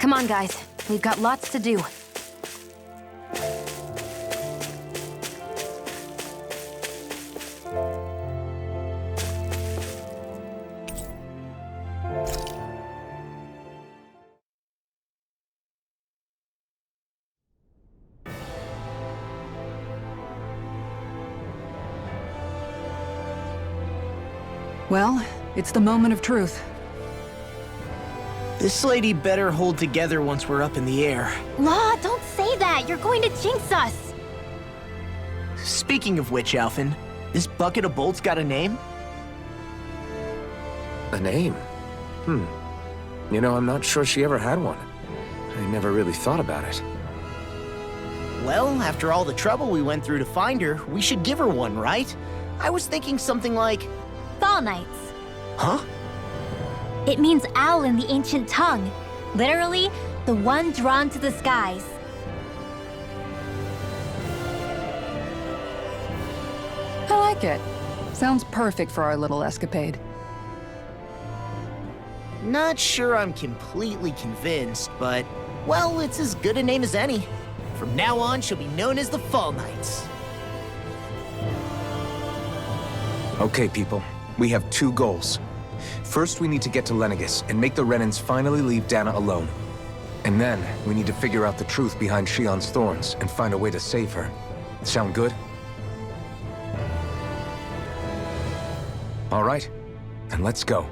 Come on, guys. We've got lots to do. Well, it's the moment of truth. This lady better hold together once we're up in the air. Law, don't say that! You're going to jinx us! Speaking of which, Alphen, this bucket of bolts got a name? A name? You know, I'm not sure she ever had one. I never really thought about it. Well, after all the trouble we went through to find her, we should give her one, right? I was thinking something like... Fall Knights. Huh? It means owl in the ancient tongue. Literally, the one drawn to the skies. I like it. Sounds perfect for our little escapade. Not sure I'm completely convinced, but... well, it's as good a name as any. From now on, she'll be known as the Fall Knights. Okay, people. We have two goals. First, we need to get to Lenegis and make the Renans finally leave Dahna alone. And then, we need to figure out the truth behind Shion's thorns and find a way to save her. Sound good? All right, then let's go.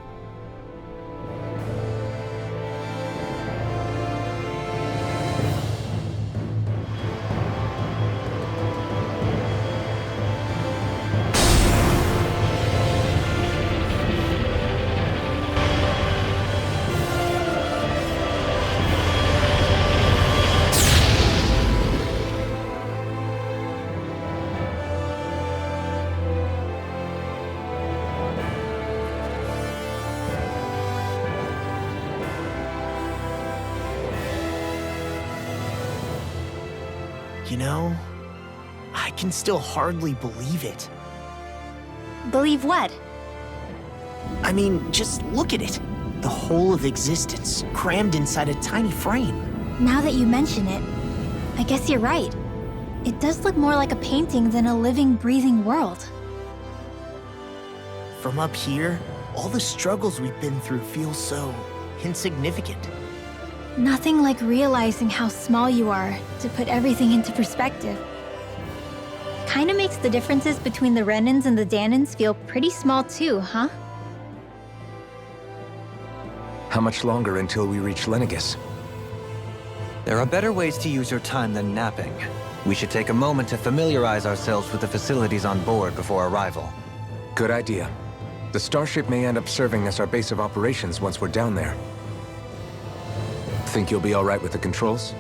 You know, I can still hardly believe it. Believe what? I mean, just look at it. The whole of existence, crammed inside a tiny frame. Now that you mention it, I guess you're right. It does look more like a painting than a living, breathing world. From up here, all the struggles we've been through feel so insignificant. Nothing like realizing how small you are to put everything into perspective. Kinda makes the differences between the Renans and the Dahnans feel pretty small too, huh? How much longer until we reach Lenegis? There are better ways to use your time than napping. We should take a moment to familiarize ourselves with the facilities on board before arrival. Good idea. The starship may end up serving as our base of operations once we're down there. Think you'll be all right with the controls?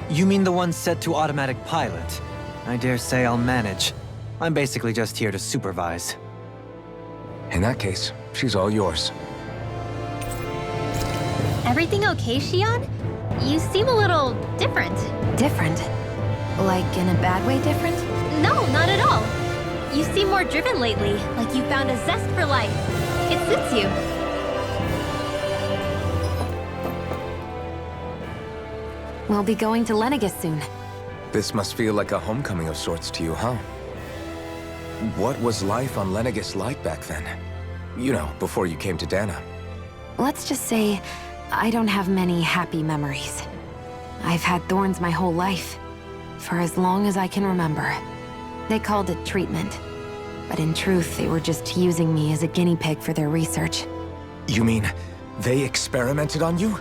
You mean the one set to automatic pilot? I dare say I'll manage. I'm basically just here to supervise. In that case, she's all yours. Everything okay, Shion? You seem a little different. Different? Like in a bad way different? No, not at all. You seem more driven lately, like you found a zest for life. It suits you. We'll be going to Lenegis soon. This must feel like a homecoming of sorts to you, huh? What was life on Lenegis like back then? You know, before you came to Dahna. Let's just say, I don't have many happy memories. I've had thorns my whole life, for as long as I can remember. They called it treatment, but in truth, they were just using me as a guinea pig for their research. You mean, they experimented on you?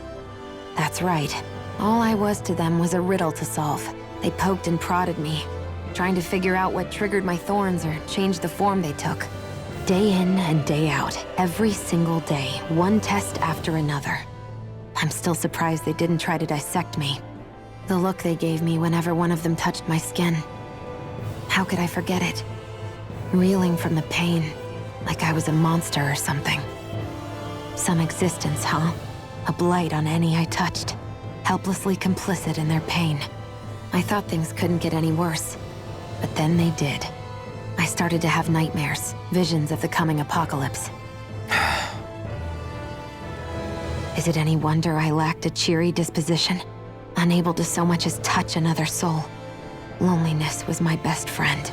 That's right. All I was to them was a riddle to solve. They poked and prodded me, trying to figure out what triggered my thorns or changed the form they took. Day in and day out, every single day, one test after another. I'm still surprised they didn't try to dissect me. The look they gave me whenever one of them touched my skin. How could I forget it? Reeling from the pain, like I was a monster or something. Some existence, huh? A blight on any I touched. Helplessly complicit in their pain. I thought things couldn't get any worse, but then they did. I started to have nightmares, visions of the coming apocalypse. Is Is it any wonder I lacked a cheery disposition? Unable to so much as touch another soul. Loneliness was my best friend.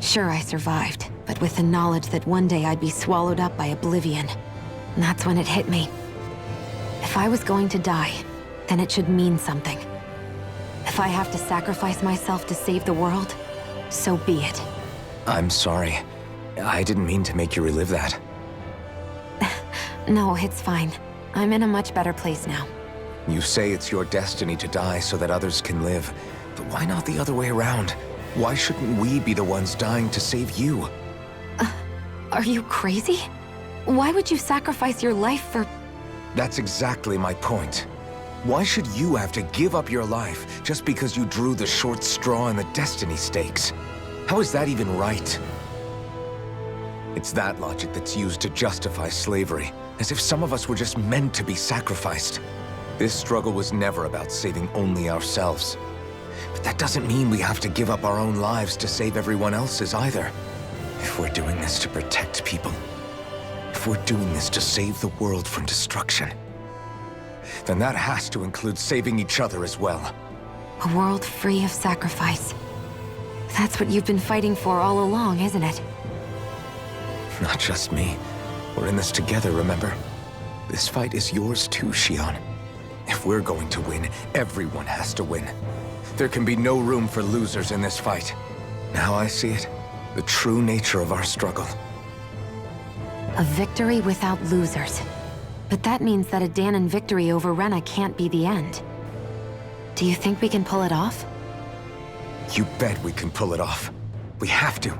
Sure, I survived, but with the knowledge that one day I'd be swallowed up by oblivion. And that's when it hit me. If I was going to die, then it should mean something. If I have to sacrifice myself to save the world, so be it. I'm sorry. I didn't mean to make you relive that. No, it's fine. I'm in a much better place now. You say it's your destiny to die so that others can live. But why not the other way around? Why shouldn't we be the ones dying to save you? Are you crazy? Why would you sacrifice your life for... That's exactly my point. Why should you have to give up your life just because you drew the short straw in the destiny stakes? How is that even right? It's that logic that's used to justify slavery, as if some of us were just meant to be sacrificed. This struggle was never about saving only ourselves. But that doesn't mean we have to give up our own lives to save everyone else's either. If we're doing this to protect people, if we're doing this to save the world from destruction, then that has to include saving each other as well. A world free of sacrifice. That's what you've been fighting for all along, isn't it? Not just me. We're in this together, remember? This fight is yours too, Shion. If we're going to win, everyone has to win. There can be no room for losers in this fight. Now I see it. The true nature of our struggle. A victory without losers. But that means that a Dahnan victory over Rena can't be the end. Do you think we can pull it off? You bet we can pull it off. We have to.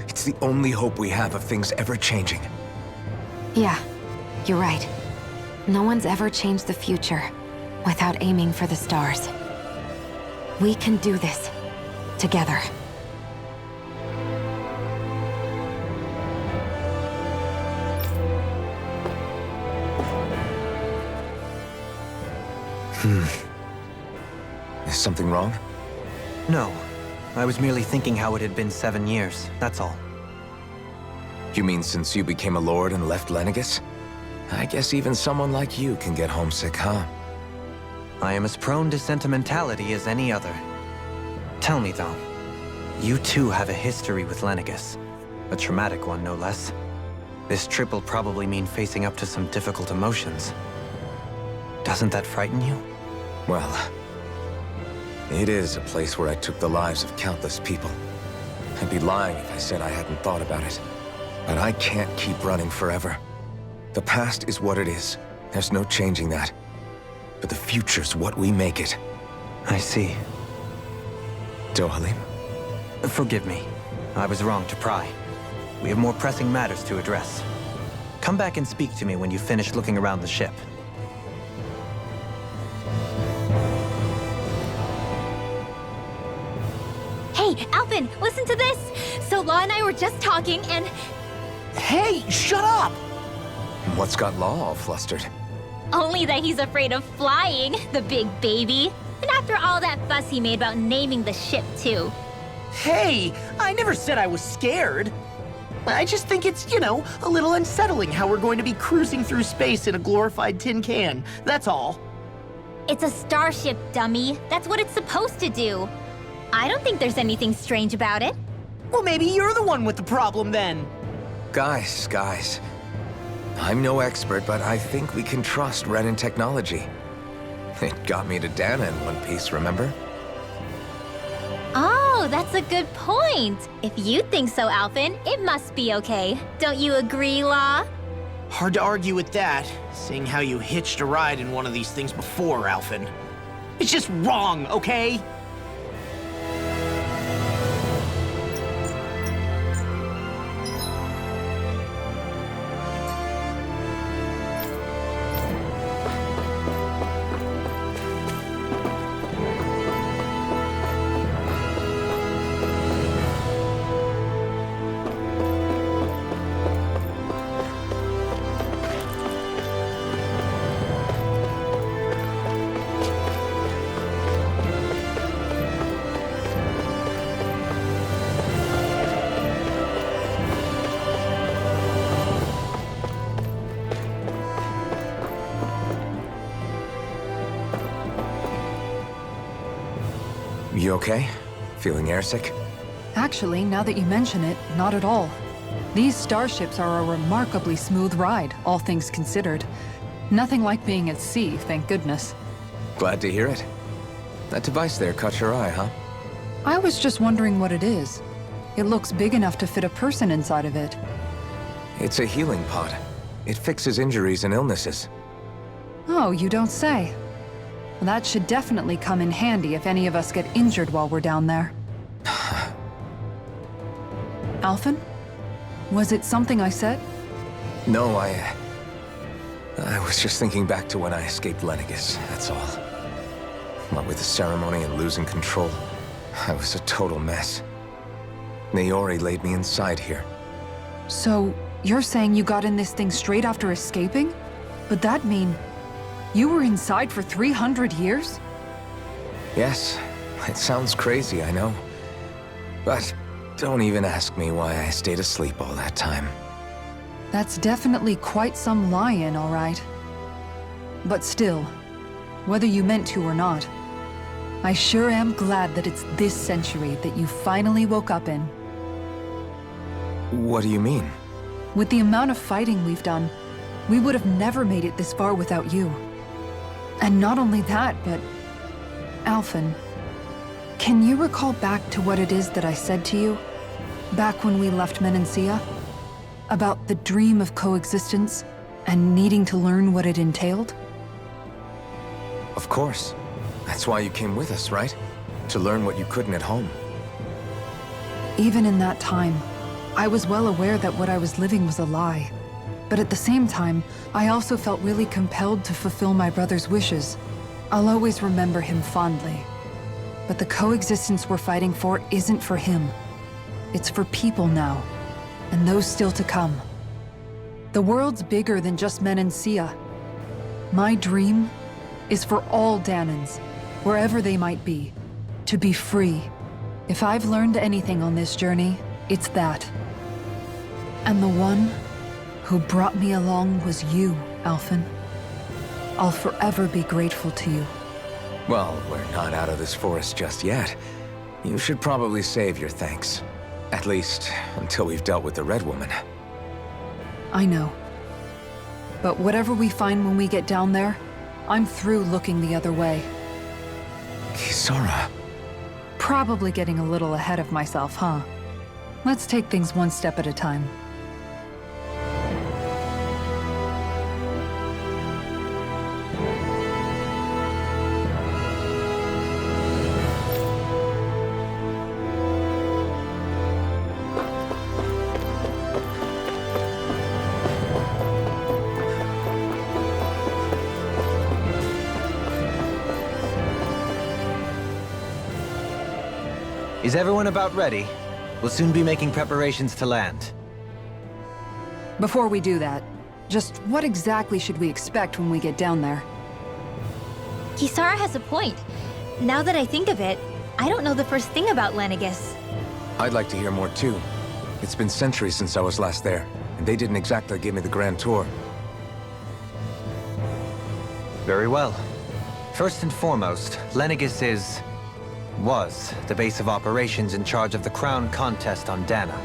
It's the only hope we have of things ever changing. Yeah, you're right. No one's ever changed the future without aiming for the stars. We can do this. Together. Is something wrong? No. I was merely thinking how it had been 7 years, that's all. You mean since you became a lord and left Lenegis? I guess even someone like you can get homesick, huh? I am as prone to sentimentality as any other. Tell me, though, you too have a history with Lenegis. A traumatic one, no less. This trip will probably mean facing up to some difficult emotions. Doesn't that frighten you? Well, it is a place where I took the lives of countless people. I'd be lying if I said I hadn't thought about it. But I can't keep running forever. The past is what it is. There's no changing that. But the future's what we make it. I see. Dohalim? Forgive me. I was wrong to pry. We have more pressing matters to address. Come back and speak to me when you finish looking around the ship. Hey, Alvin, listen to this! So Law and I were just talking and... Hey, shut up! What's got Law all flustered? Only that he's afraid of flying, the big baby. And after all that fuss he made about naming the ship, too. Hey, I never said I was scared. I just think it's, a little unsettling how we're going to be cruising through space in a glorified tin can. That's all. It's a starship, dummy. That's what it's supposed to do. I don't think there's anything strange about it. Well, maybe you're the one with the problem then. Guys. I'm no expert, but I think we can trust Renan technology. It got me to Dahna in one piece, remember? Oh, that's a good point. If you think so, Alvin, it must be okay. Don't you agree, Law? Hard to argue with that, seeing how you hitched a ride in one of these things before, Alvin. It's just wrong, okay? You okay? Feeling airsick? Actually, now that you mention it, not at all. These starships are a remarkably smooth ride, all things considered. Nothing like being at sea, thank goodness. Glad to hear it. That device there caught your eye, huh? I was just wondering what it is. It looks big enough to fit a person inside of it. It's a healing pod. It fixes injuries and illnesses. Oh, you don't say. That should definitely come in handy if any of us get injured while we're down there. Alphen? Was it something I said? No, I was just thinking back to when I escaped Lenegis, that's all. What with the ceremony and losing control, I was a total mess. Naori laid me inside here. So, you're saying you got in this thing straight after escaping? But that mean you were inside for 300 years? Yes, it sounds crazy, I know. But don't even ask me why I stayed asleep all that time. That's definitely quite some lie-in, all right. But still, whether you meant to or not, I sure am glad that it's this century that you finally woke up in. What do you mean? With the amount of fighting we've done, we would have never made it this far without you. And not only that, but... Alphen, can you recall back to what it is that I said to you? Back when we left Menancia? About the dream of coexistence, and needing to learn what it entailed? Of course. That's why you came with us, right? To learn what you couldn't at home. Even in that time, I was well aware that what I was living was a lie. But at the same time, I also felt really compelled to fulfill my brother's wishes. I'll always remember him fondly. But the coexistence we're fighting for isn't for him. It's for people now, and those still to come. The world's bigger than just Menancia. My dream is for all Dahnans, wherever they might be, to be free. If I've learned anything on this journey, it's that. And the one who brought me along was you, Alphen. I'll forever be grateful to you. Well, we're not out of this forest just yet. You should probably save your thanks. At least, until we've dealt with the Red Woman. I know. But whatever we find when we get down there, I'm through looking the other way. Kisara. Probably getting a little ahead of myself, huh? Let's take things one step at a time. Is everyone about ready? We'll soon be making preparations to land. Before we do that, just what exactly should we expect when we get down there? Kisara has a point. Now that I think of it, I don't know the first thing about Lenegis. I'd like to hear more too. It's been centuries since I was last there, and they didn't exactly give me the grand tour. Very well. First and foremost, Lenegis was the base of operations in charge of the crown contest on Dahna.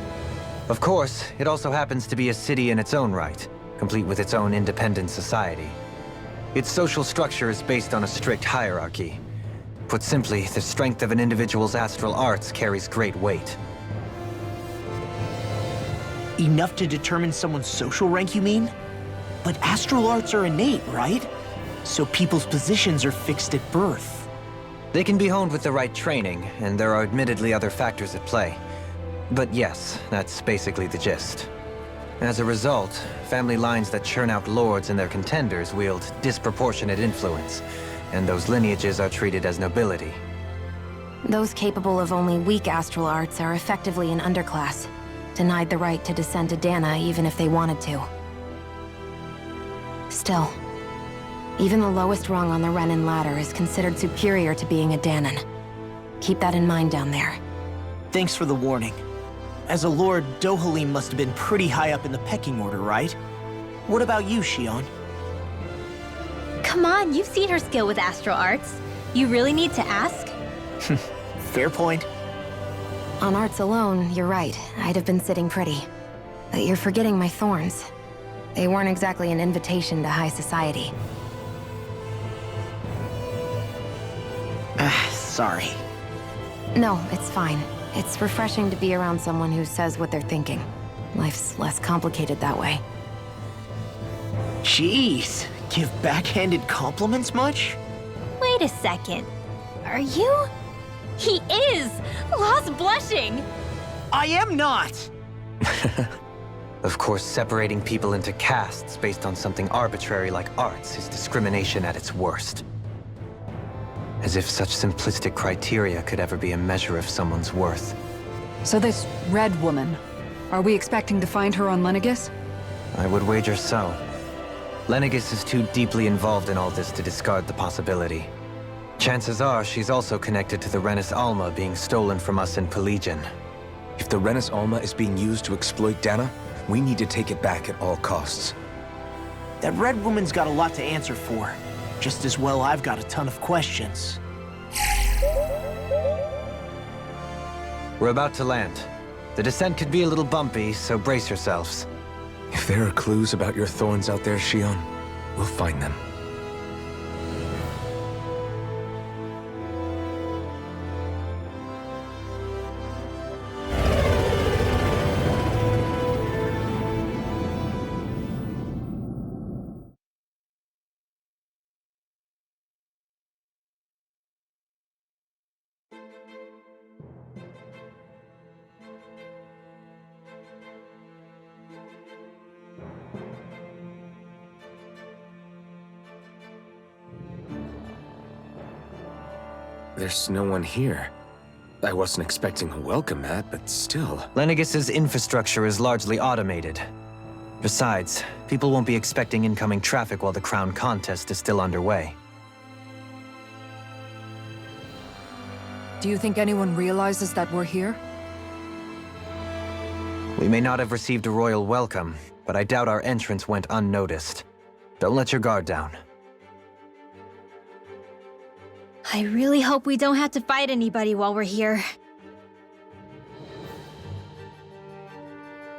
Of course, it also happens to be a city in its own right, complete with its own independent society. Its social structure is based on a strict hierarchy. Put simply, the strength of an individual's astral arts carries great weight. Enough to determine someone's social rank, you mean? But astral arts are innate, right? So people's positions are fixed at birth. They can be honed with the right training, and there are admittedly other factors at play. But yes, that's basically the gist. As a result, family lines that churn out lords and their contenders wield disproportionate influence, and those lineages are treated as nobility. Those capable of only weak astral arts are effectively an underclass, denied the right to descend to Dahna even if they wanted to. Still, even the lowest rung on the Renan ladder is considered superior to being a Dahnan. Keep that in mind down there. Thanks for the warning. As a lord, Dohalim must have been pretty high up in the pecking order, right? What about you, Shion? Come on, you've seen her skill with astral arts. You really need to ask? Fair point. On arts alone, you're right. I'd have been sitting pretty. But you're forgetting my thorns. They weren't exactly an invitation to high society. Sorry. No, it's fine. It's refreshing to be around someone who says what they're thinking. Life's less complicated that way. Jeez, give backhanded compliments much? Wait a second. Are you? He is! Lost blushing! I am not! Of course, separating people into castes based on something arbitrary like arts is discrimination at its worst. As if such simplistic criteria could ever be a measure of someone's worth. So this red woman, are we expecting to find her on Lenegis? I would wager so. Lenegis is too deeply involved in all this to discard the possibility. Chances are she's also connected to the Renans Alma being stolen from us in Pelegion. If the Renans Alma is being used to exploit Dahna, we need to take it back at all costs. That red woman's got a lot to answer for. Just as well I've got a ton of questions. We're about to land. The descent could be a little bumpy, so brace yourselves. If there are clues about your thorns out there, Shion, we'll find them. There's no one here. I wasn't expecting a welcome mat, but still. Lenegis's infrastructure is largely automated. Besides, people won't be expecting incoming traffic while the crown contest is still underway. Do you think anyone realizes that we're here? We may not have received a royal welcome, but I doubt our entrance went unnoticed. Don't let your guard down. I really hope we don't have to fight anybody while we're here.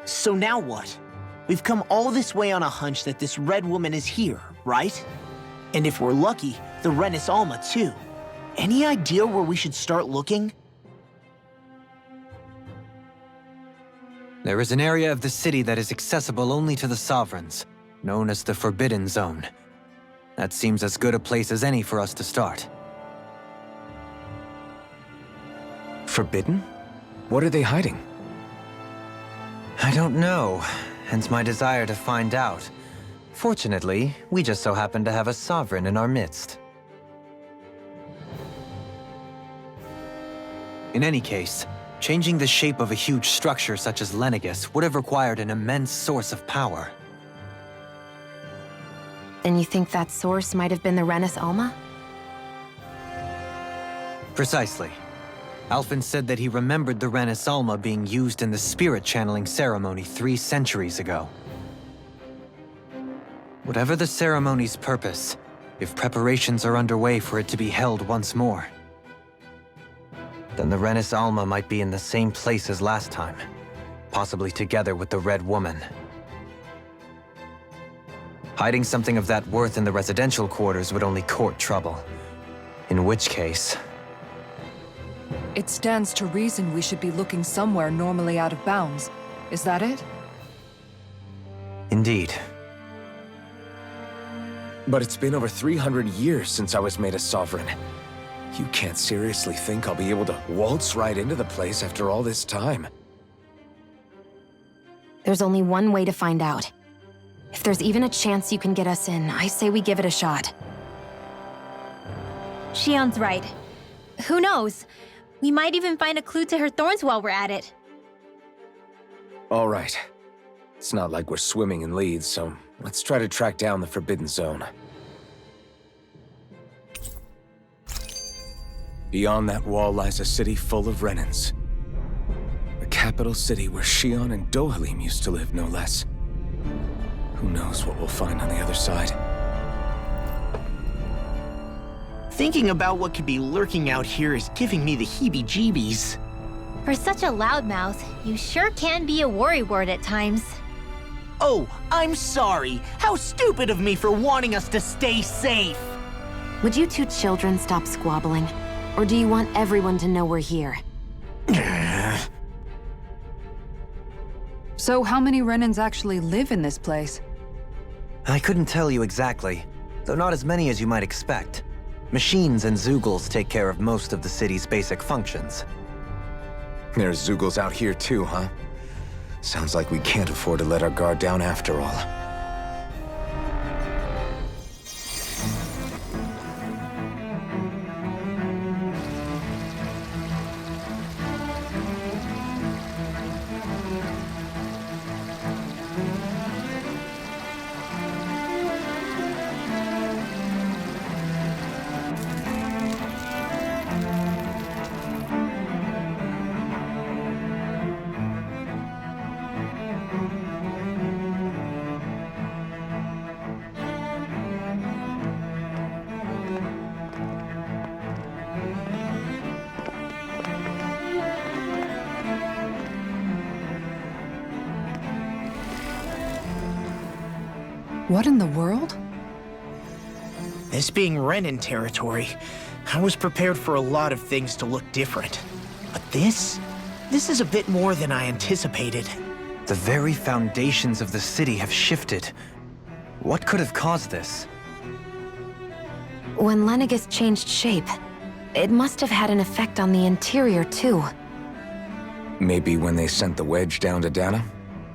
So now what? We've come all this way on a hunch that this red woman is here, right? And if we're lucky, the Renans Alma too. Any idea where we should start looking? There is an area of the city that is accessible only to the sovereigns, known as the Forbidden Zone. That seems as good a place as any for us to start. Forbidden? What are they hiding? I don't know, hence my desire to find out. Fortunately, we just so happen to have a sovereign in our midst. In any case, changing the shape of a huge structure such as Lenegis would have required an immense source of power. Then you think that source might have been the Renans Alma? Precisely. Alphen said that he remembered the Renans Alma being used in the spirit channeling ceremony 3 centuries ago. Whatever the ceremony's purpose, if preparations are underway for it to be held once more, then the Renans Alma might be in the same place as last time, possibly together with the Red Woman. Hiding something of that worth in the residential quarters would only court trouble. In which case... It stands to reason we should be looking somewhere normally out of bounds. Is that it? Indeed. But it's been over 300 years since I was made a sovereign. You can't seriously think I'll be able to waltz right into the place after all this time. There's only one way to find out. If there's even a chance you can get us in, I say we give it a shot. Shion's right. Who knows? We might even find a clue to her thorns while we're at it. All right. It's not like we're swimming in leads, so let's try to track down the Forbidden Zone. Beyond that wall lies a city full of Renans. The capital city where Shion and Dohalim used to live, no less. Who knows what we'll find on the other side? Thinking about what could be lurking out here is giving me the heebie-jeebies. For such a loudmouth, you sure can be a worrywart at times. Oh, I'm sorry. How stupid of me for wanting us to stay safe. Would you two children stop squabbling? Or do you want everyone to know we're here? So how many Renans actually live in this place? I couldn't tell you exactly, though not as many as you might expect. Machines and Zeugles take care of most of the city's basic functions. There's Zeugles out here too, huh? Sounds like we can't afford to let our guard down after all. What in the world? This being Renan territory, I was prepared for a lot of things to look different. But this is a bit more than I anticipated. The very foundations of the city have shifted. What could have caused this? When Lenegis changed shape, it must have had an effect on the interior too. Maybe when they sent the wedge down to Dahna?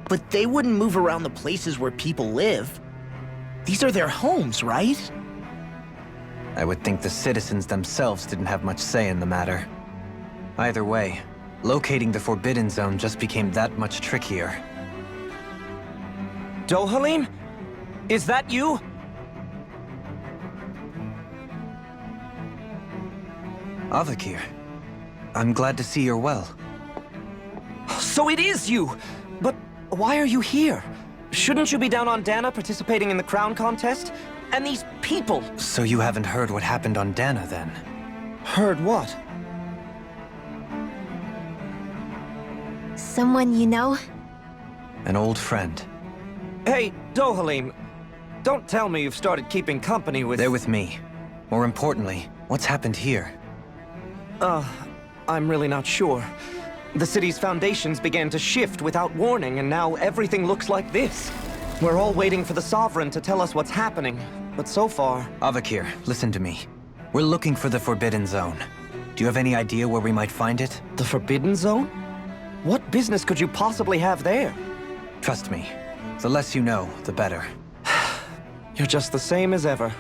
But they wouldn't move around the places where people live. These are their homes, right? I would think the citizens themselves didn't have much say in the matter. Either way, locating the Forbidden Zone just became that much trickier. Dohalim? Is that you? Avakir, I'm glad to see you're well. So it is you! But why are you here? Shouldn't you be down on Dahna participating in the crown contest? And these people! So you haven't heard what happened on Dahna, then? Heard what? Someone you know? An old friend. Hey, Dohalim, don't tell me you've started keeping company with... They're with me. More importantly, what's happened here? I'm really not sure. The city's foundations began to shift without warning, and now everything looks like this. We're all waiting for the Sovereign to tell us what's happening, but so far... Avakir, listen to me. We're looking for the Forbidden Zone. Do you have any idea where we might find it? The Forbidden Zone? What business could you possibly have there? Trust me. The less you know, the better. You're just the same as ever.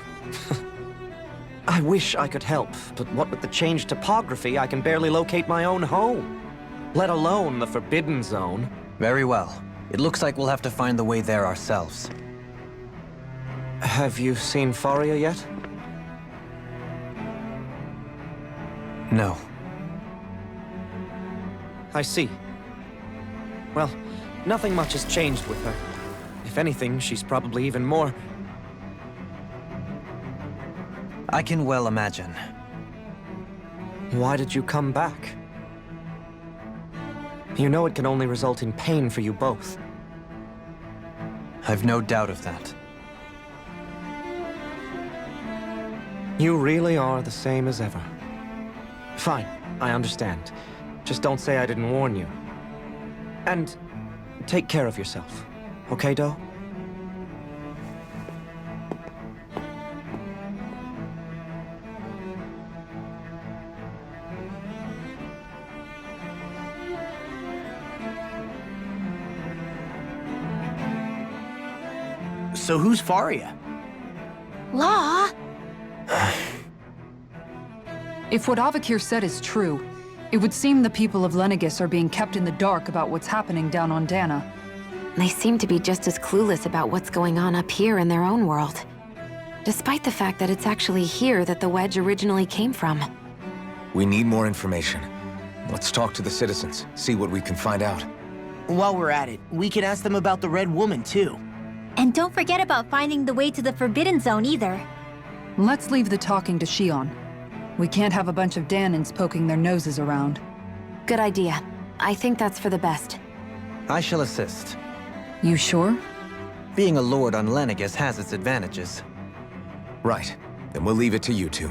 I wish I could help, but what with the changed topography, I can barely locate my own home. Let alone the Forbidden Zone. Very well. It looks like we'll have to find the way there ourselves. Have you seen Faria yet? No. I see. Well, nothing much has changed with her. If anything, she's probably even more... I can well imagine. Why did you come back? You know it can only result in pain for you both. I've no doubt of that. You really are the same as ever. Fine, I understand. Just don't say I didn't warn you. And take care of yourself. Okay, Do? So who's Faria? Law? If what Avakir said is true, it would seem the people of Lenegis are being kept in the dark about what's happening down on Dahna. They seem to be just as clueless about what's going on up here in their own world. Despite the fact that it's actually here that the wedge originally came from. We need more information. Let's talk to the citizens, see what we can find out. While we're at it, we can ask them about the Red Woman, too. And don't forget about finding the way to the Forbidden Zone either. Let's leave the talking to Shion. We can't have a bunch of Dahnans poking their noses around. Good idea. I think that's for the best. I shall assist. You sure? Being a lord on Lenegis has its advantages. Right. Then we'll leave it to you two.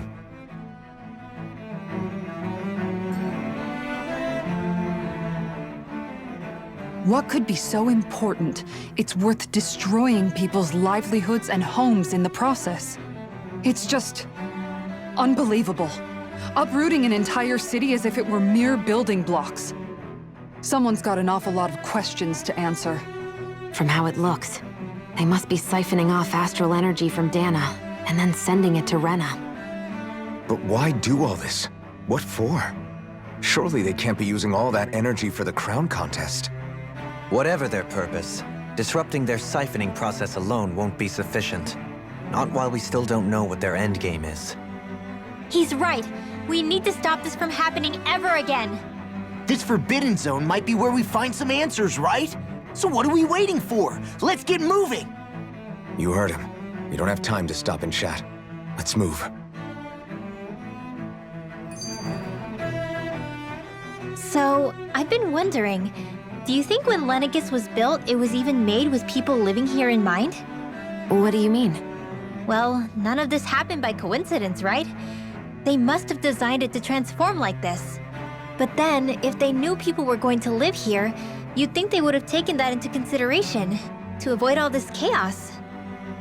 What could be so important? It's worth destroying people's livelihoods and homes in the process. It's just... unbelievable. Uprooting an entire city as if it were mere building blocks. Someone's got an awful lot of questions to answer. From how it looks, they must be siphoning off astral energy from Dahna, and then sending it to Rena. But why do all this? What for? Surely they can't be using all that energy for the crown contest. Whatever their purpose, disrupting their siphoning process alone won't be sufficient. Not while we still don't know what their endgame is. He's right. We need to stop this from happening ever again. This Forbidden Zone might be where we find some answers, right? So what are we waiting for? Let's get moving! You heard him. You don't have time to stop and chat. Let's move. So, I've been wondering, do you think when Lenegis was built, it was even made with people living here in mind? What do you mean? Well, none of this happened by coincidence, right? They must have designed it to transform like this. But then, if they knew people were going to live here, you'd think they would have taken that into consideration, to avoid all this chaos.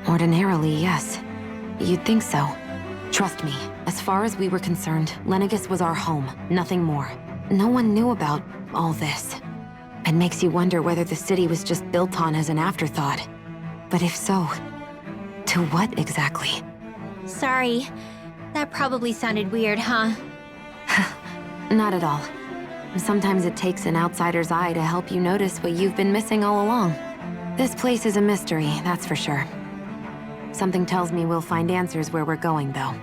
Ordinarily, yes. You'd think so. Trust me, as far as we were concerned, Lenegis was our home, nothing more. No one knew about all this. It makes you wonder whether the city was just built on as an afterthought. But if so, to what exactly? Sorry. That probably sounded weird, huh? Not at all. Sometimes it takes an outsider's eye to help you notice what you've been missing all along. This place is a mystery, that's for sure. Something tells me we'll find answers where we're going, though.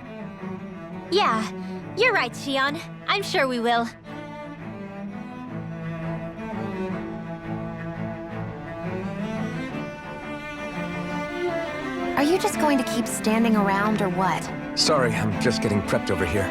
Yeah, you're right, Shion. I'm sure we will. Are you just going to keep standing around, or what? Sorry, I'm just getting prepped over here.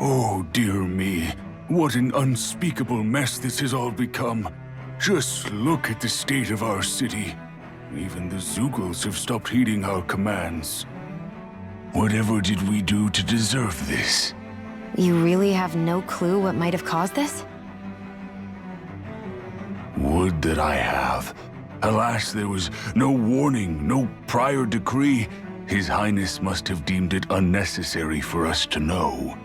Oh, dear me. What an unspeakable mess this has all become. Just look at the state of our city. Even the Zeugles have stopped heeding our commands. Whatever did we do to deserve this? You really have no clue what might have caused this? Would that I have. Alas, there was no warning, no prior decree. His Highness must have deemed it unnecessary for us to know.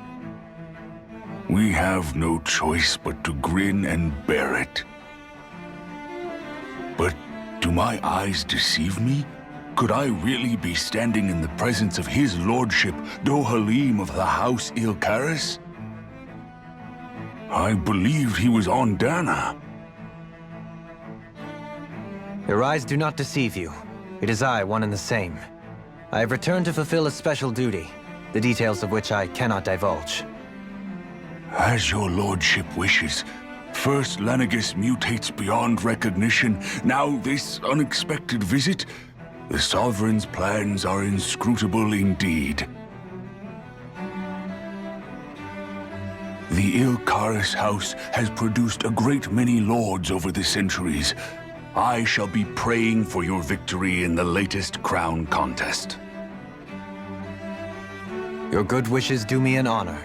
We have no choice but to grin and bear it. But do my eyes deceive me? Could I really be standing in the presence of his lordship, Dohalim of the House Ilkaris? I believed he was on Dahna. Your eyes do not deceive you. It is I, one and the same. I have returned to fulfill a special duty, the details of which I cannot divulge. As your lordship wishes. First Lenegis mutates beyond recognition, now this unexpected visit. The Sovereign's plans are inscrutable indeed. The Ilkaris house has produced a great many lords over the centuries. I shall be praying for your victory in the latest crown contest. Your good wishes do me an honor.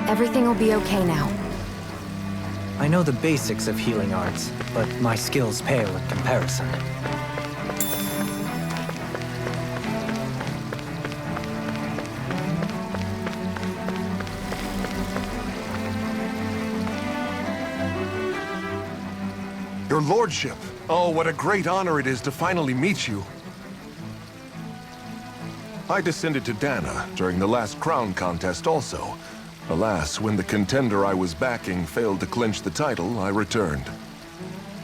Everything will be okay now. I know the basics of healing arts, but my skills pale in comparison. Your lordship! Oh, what a great honor it is to finally meet you. I descended to Dahna during the last crown contest also. Alas, when the contender I was backing failed to clinch the title, I returned.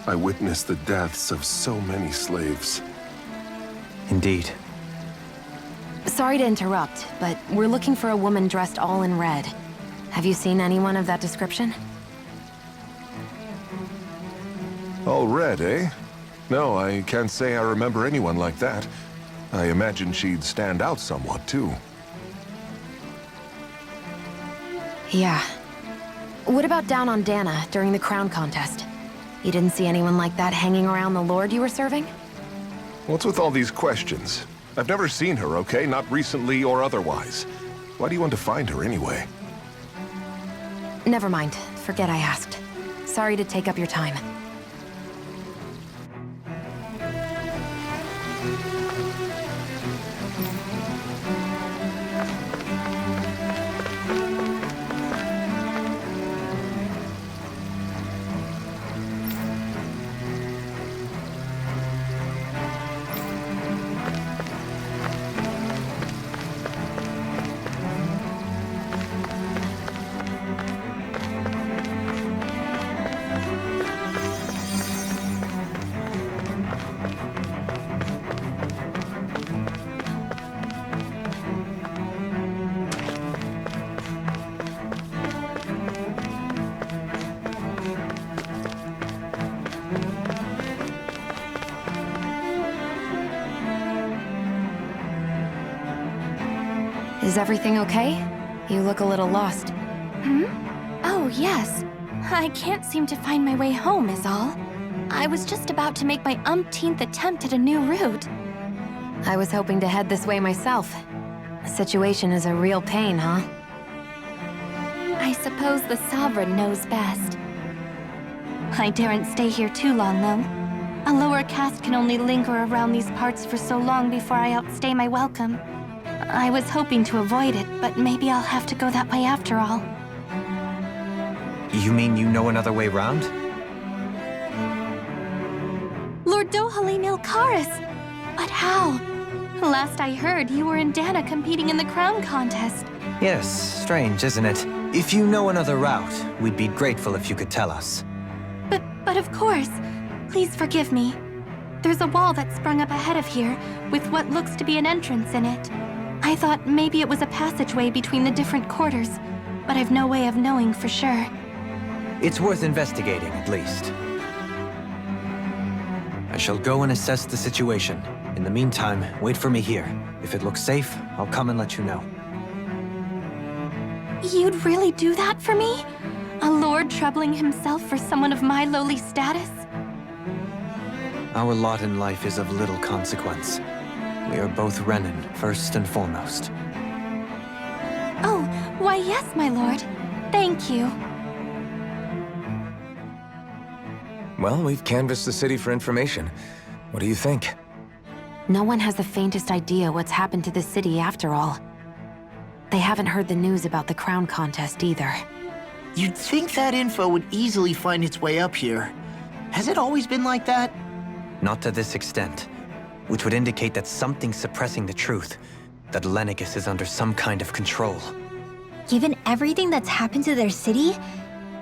I witnessed the deaths of so many slaves. Indeed. Sorry to interrupt, but we're looking for a woman dressed all in red. Have you seen anyone of that description? All red, eh? No, I can't say I remember anyone like that. I imagine she'd stand out somewhat, too. Yeah. What about down on Dahna during the crown contest? You didn't see anyone like that hanging around the lord you were serving? What's with all these questions? I've never seen her, okay? Not recently or otherwise. Why do you want to find her anyway? Never mind. Forget I asked. Sorry to take up your time. Is everything okay? You look a little lost. Oh, yes. I can't seem to find my way home, is all. I was just about to make my umpteenth attempt at a new route. I was hoping to head this way myself. The situation is a real pain, huh? I suppose the Sovereign knows best. I daren't stay here too long, though. A lower caste can only linger around these parts for so long before I outstay my welcome. I was hoping to avoid it, but maybe I'll have to go that way after all. You mean you know another way round? Lord Dohalim Ilkaris! But how? Last I heard, you were in Dahna competing in the crown contest. Yes, strange, isn't it? If you know another route, we'd be grateful if you could tell us. But of course. Please forgive me. There's a wall that sprung up ahead of here, with what looks to be an entrance in it. I thought maybe it was a passageway between the different quarters, but I've no way of knowing for sure. It's worth investigating, at least. I shall go and assess the situation. In the meantime, wait for me here. If it looks safe, I'll come and let you know. You'd really do that for me? A lord troubling himself for someone of my lowly status? Our lot in life is of little consequence. We are both Renan, first and foremost. Oh, why yes, my lord. Thank you. Well, we've canvassed the city for information. What do you think? No one has the faintest idea what's happened to the city after all. They haven't heard the news about the crown contest either. You'd think that info would easily find its way up here. Has it always been like that? Not to this extent, which would indicate that something's suppressing the truth, that Lenegis is under some kind of control. Given everything that's happened to their city,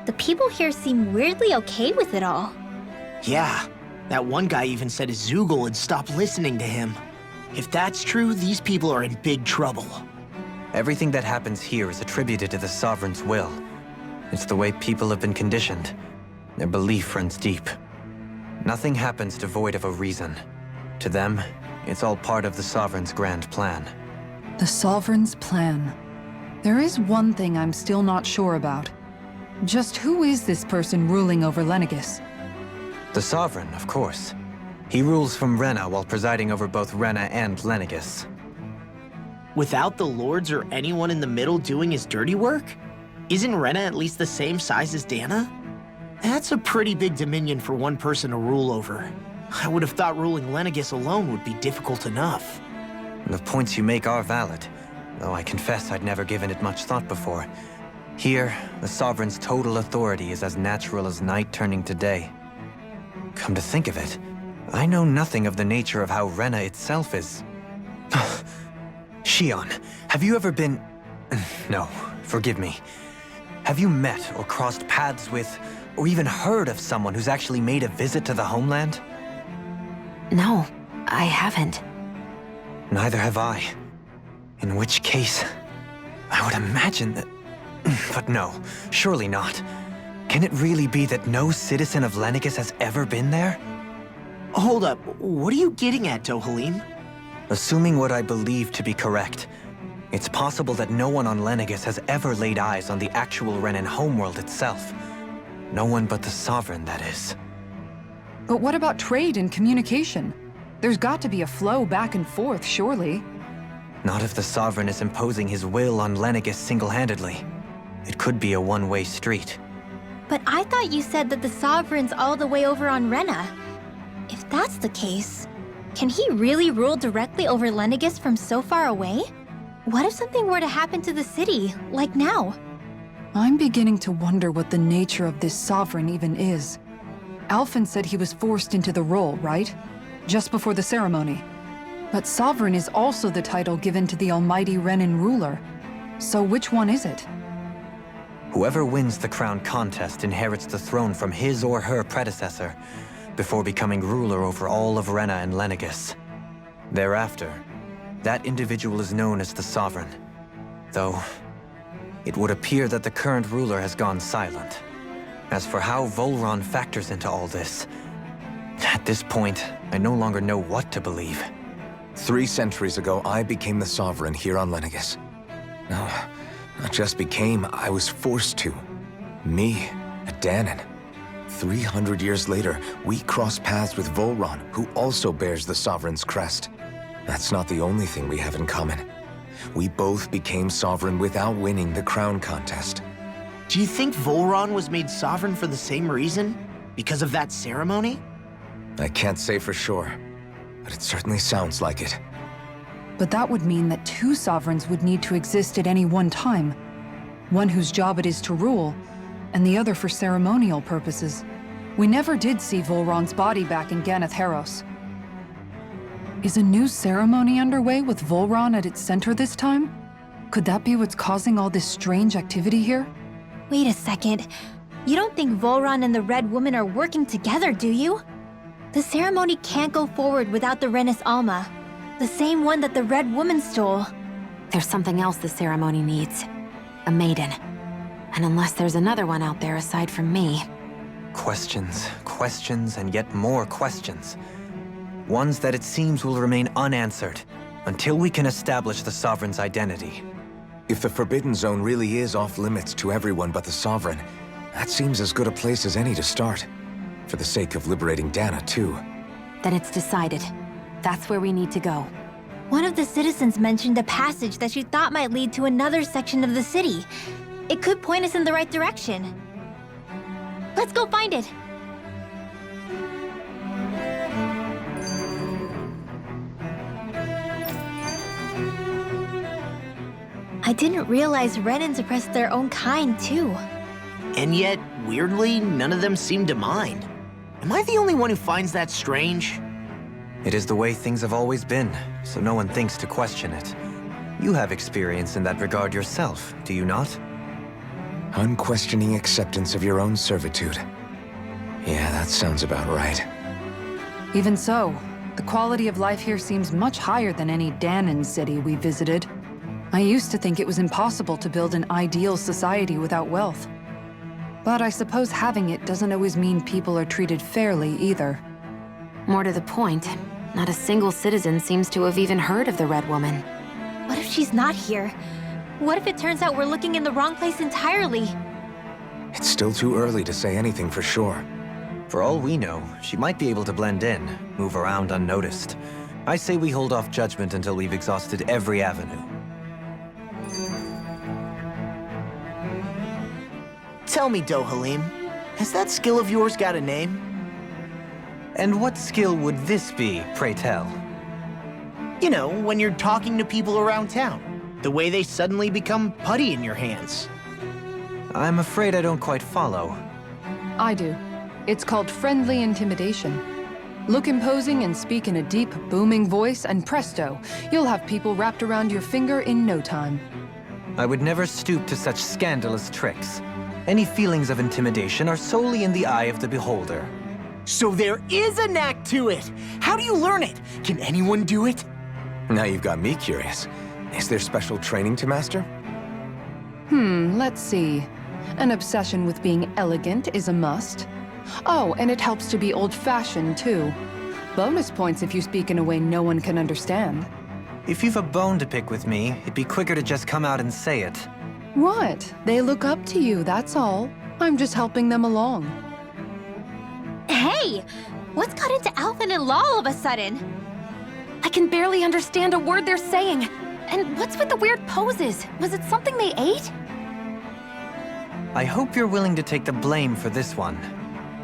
the people here seem weirdly okay with it all. Yeah, that one guy even said his Zoogle had stopped listening to him. If that's true, these people are in big trouble. Everything that happens here is attributed to the Sovereign's will. It's the way people have been conditioned. Their belief runs deep. Nothing happens devoid of a reason. To them, it's all part of the Sovereign's grand plan. The Sovereign's plan. There is one thing I'm still not sure about. Just who is this person ruling over Lenegis? The Sovereign, of course. He rules from Rena while presiding over both Rena and Lenegis. Without the lords or anyone in the middle doing his dirty work? Isn't Rena at least the same size as Dahna? That's a pretty big dominion for one person to rule over. I would have thought ruling Lenegis alone would be difficult enough. The points you make are valid, though I confess I'd never given it much thought before. Here, the Sovereign's total authority is as natural as night turning to day. Come to think of it, I know nothing of the nature of how Rena itself is. Shion, have you ever been... No, forgive me. Have you met or crossed paths with, or even heard of someone who's actually made a visit to the homeland? No, I haven't. Neither have I. In which case, I would imagine that... But no, surely not. Can it really be that no citizen of Lenegis has ever been there? Hold up, what are you getting at, Dohalim? Assuming what I believe to be correct, it's possible that no one on Lenegis has ever laid eyes on the actual Renan homeworld itself. No one but the Sovereign, that is. But what about trade and communication? There's got to be a flow back and forth, surely. Not if the Sovereign is imposing his will on Lenegis single-handedly. It could be a one-way street. But I thought you said that the Sovereign's all the way over on Rena. If that's the case, can he really rule directly over Lenegis from so far away? What if something were to happen to the city, like now? I'm beginning to wonder what the nature of this Sovereign even is. Alphen said he was forced into the role, right? Just before the ceremony. But Sovereign is also the title given to the almighty Renan ruler. So which one is it? Whoever wins the crown contest inherits the throne from his or her predecessor, before becoming ruler over all of Rena and Lenegis. Thereafter, that individual is known as the Sovereign. Though, it would appear that the current ruler has gone silent. As for how Volron factors into all this, at this point, I no longer know what to believe. 3 centuries ago, I became the Sovereign here on Lenegis. No, not just became, I was forced to. Me, a Dahnan. 300 years later, we cross paths with Volron, who also bears the Sovereign's crest. That's not the only thing we have in common. We both became Sovereign without winning the crown contest. Do you think Volron was made sovereign for the same reason? Because of that ceremony? I can't say for sure, but it certainly sounds like it. But that would mean that 2 sovereigns would need to exist at any one time. One whose job it is to rule, and the other for ceremonial purposes. We never did see Volron's body back in Ganath Haros. Is a new ceremony underway with Volron at its center this time? Could that be what's causing all this strange activity here? Wait a second. You don't think Volron and the Red Woman are working together, do you? The ceremony can't go forward without the Renis Alma. The same one that the Red Woman stole. There's something else the ceremony needs. A maiden. And unless there's another one out there aside from me... Questions, questions, and yet more questions. Ones that it seems will remain unanswered, until we can establish the Sovereign's identity. If the Forbidden Zone really is off-limits to everyone but the Sovereign, that seems as good a place as any to start. For the sake of liberating Dahna, too. Then it's decided. That's where we need to go. One of the citizens mentioned a passage that she thought might lead to another section of the city. It could point us in the right direction. Let's go find it! I didn't realize Renans oppressed their own kind, too. And yet, weirdly, none of them seem to mind. Am I the only one who finds that strange? It is the way things have always been, so no one thinks to question it. You have experience in that regard yourself, do you not? Unquestioning acceptance of your own servitude. Yeah, that sounds about right. Even so, the quality of life here seems much higher than any Dahnan city we visited. I used to think it was impossible to build an ideal society without wealth. But I suppose having it doesn't always mean people are treated fairly either. More to the point, not a single citizen seems to have even heard of the Red Woman. What if she's not here? What if it turns out we're looking in the wrong place entirely? It's still too early to say anything for sure. For all we know, she might be able to blend in, move around unnoticed. I say we hold off judgment until we've exhausted every avenue. Tell me, Dohalim, has that skill of yours got a name? And what skill would this be, pray tell? You know, when you're talking to people around town. The way they suddenly become putty in your hands. I'm afraid I don't quite follow. I do. It's called friendly intimidation. Look imposing and speak in a deep, booming voice, and presto, you'll have people wrapped around your finger in no time. I would never stoop to such scandalous tricks. Any feelings of intimidation are solely in the eye of the beholder. So there is a knack to it! How do you learn it? Can anyone do it? Now you've got me curious. Is there special training to master? Let's see. An obsession with being elegant is a must. Oh, and it helps to be old-fashioned, too. Bonus points if you speak in a way no one can understand. If you've a bone to pick with me, it'd be quicker to just come out and say it. What? They look up to you, that's all. I'm just helping them along. Hey! What's got into Alvin and Law all of a sudden? I can barely understand a word they're saying. And what's with the weird poses? Was it something they ate? I hope you're willing to take the blame for this one.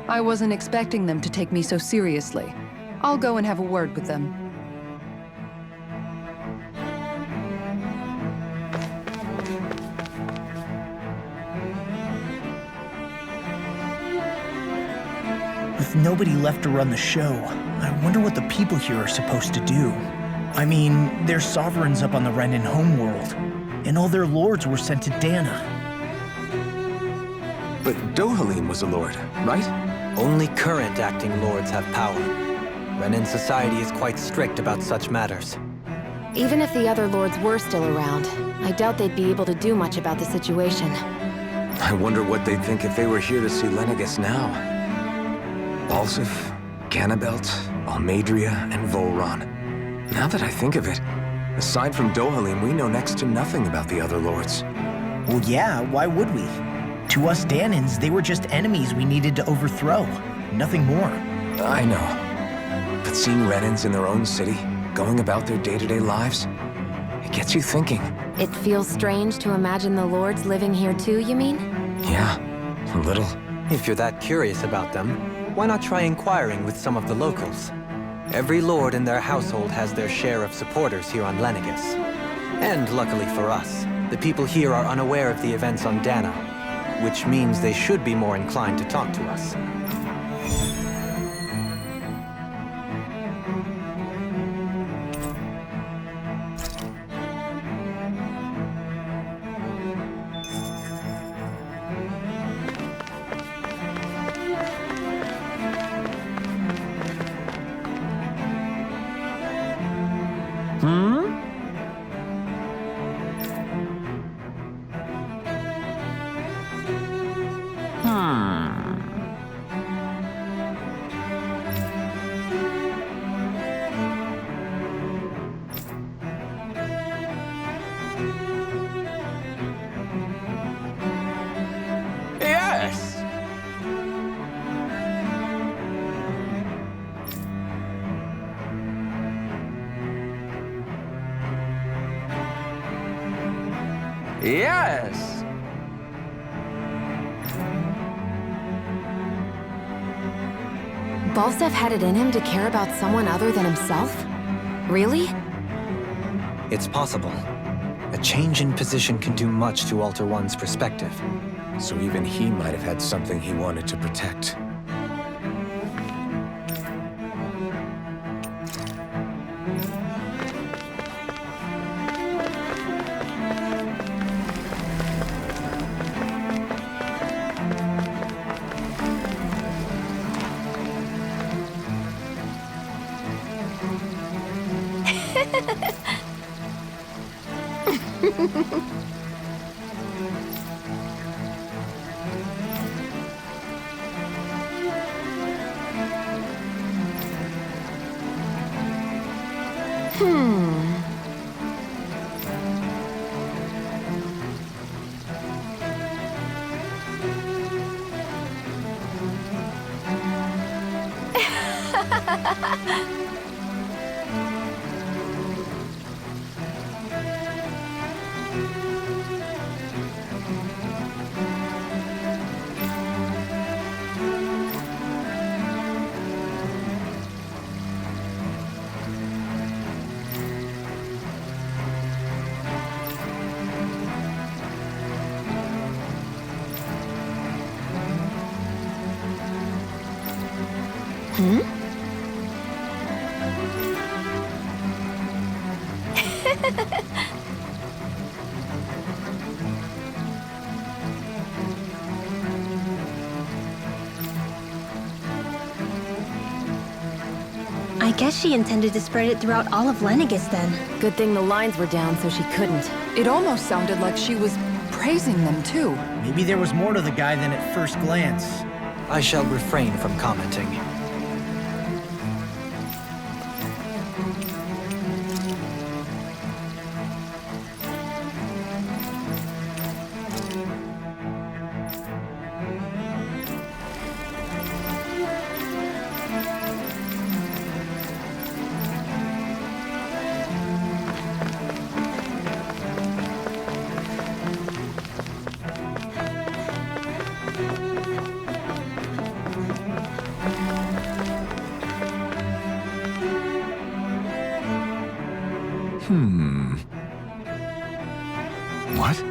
I wasn't expecting them to take me so seriously. I'll go and have a word with them. With nobody left to run the show, I wonder what the people here are supposed to do. I mean, their sovereign's up on the Renan homeworld, and all their lords were sent to Dahna. But Dohalim was a lord, right? Only current acting lords have power. Renan society is quite strict about such matters. Even if the other lords were still around, I doubt they'd be able to do much about the situation. I wonder what they'd think if they were here to see Lenegis now. Balsif, Ganabelt, Almadria, and Volron. Now that I think of it, aside from Dohalim, we know next to nothing about the other lords. Well, yeah, why would we? To us Dahnans, they were just enemies we needed to overthrow. Nothing more. I know. But seeing Renans in their own city, going about their day-to-day lives, it gets you thinking. It feels strange to imagine the lords living here too, you mean? Yeah, a little. If you're that curious about them, why not try inquiring with some of the locals? Every lord in their household has their share of supporters here on Lenegis. And luckily for us, the people here are unaware of the events on Dahna, which means they should be more inclined to talk to us. Yes! Balsef had it in him to care about someone other than himself? Really? It's possible. A change in position can do much to alter one's perspective. So even he might have had something he wanted to protect. I guess she intended to spread it throughout all of Lenegis then. Good thing the lines were down so she couldn't. It almost sounded like she was praising them too. Maybe there was more to the guy than at first glance. I shall refrain from commenting. What?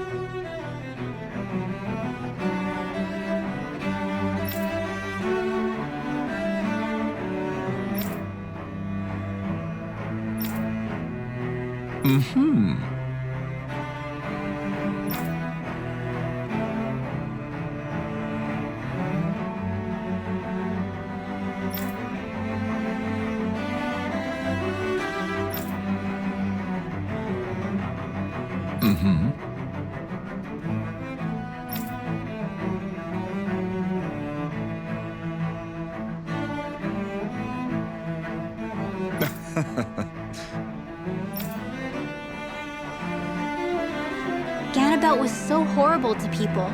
Ganabelt was so horrible to people,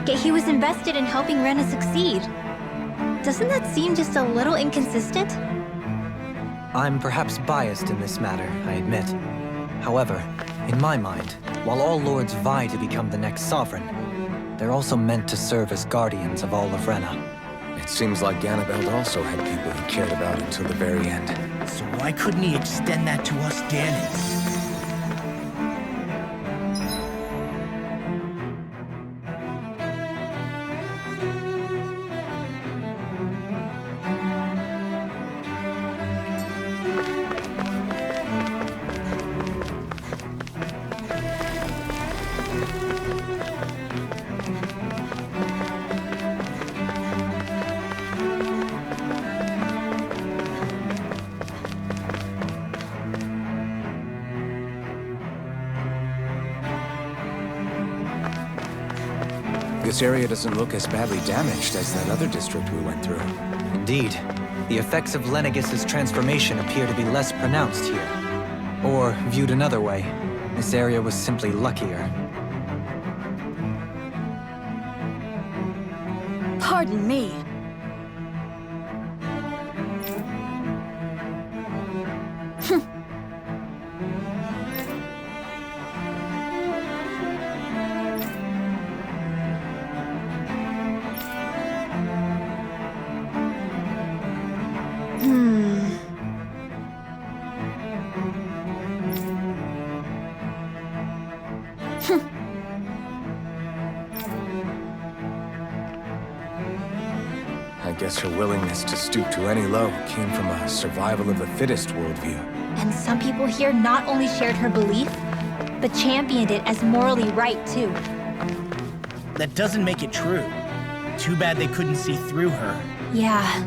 yet he was invested in helping Rena succeed. Doesn't that seem just a little inconsistent? I'm perhaps biased in this matter, I admit. However, in my mind, while all lords vie to become the next sovereign, they're also meant to serve as guardians of all of Rena. It seems like Ganabelt also had people he cared about until the very end. So why couldn't he extend that to us Dahnans? This area doesn't look as badly damaged as that other district we went through. Indeed, the effects of Lenegis's transformation appear to be less pronounced here. Or, viewed another way, this area was simply luckier. Pardon me. I guess her willingness to stoop to any low came from a survival of the fittest worldview. And some people here not only shared her belief, but championed it as morally right too. That doesn't make it true. Too bad they couldn't see through her. Yeah.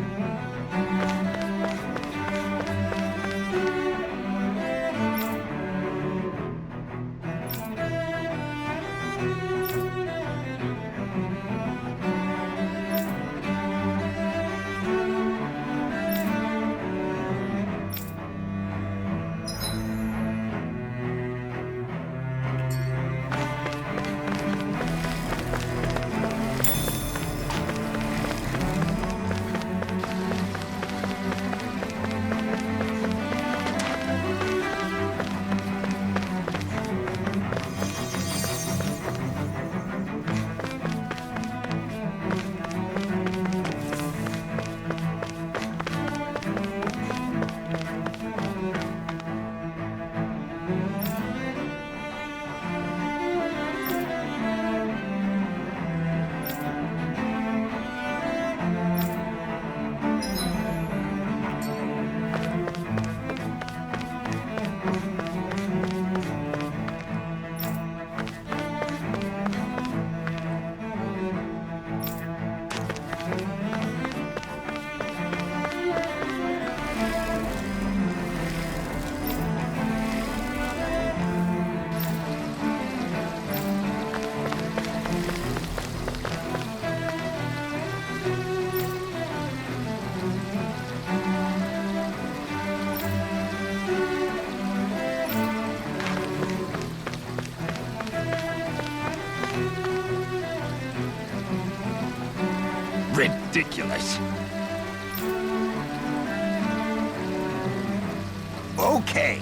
ridiculous. Okay.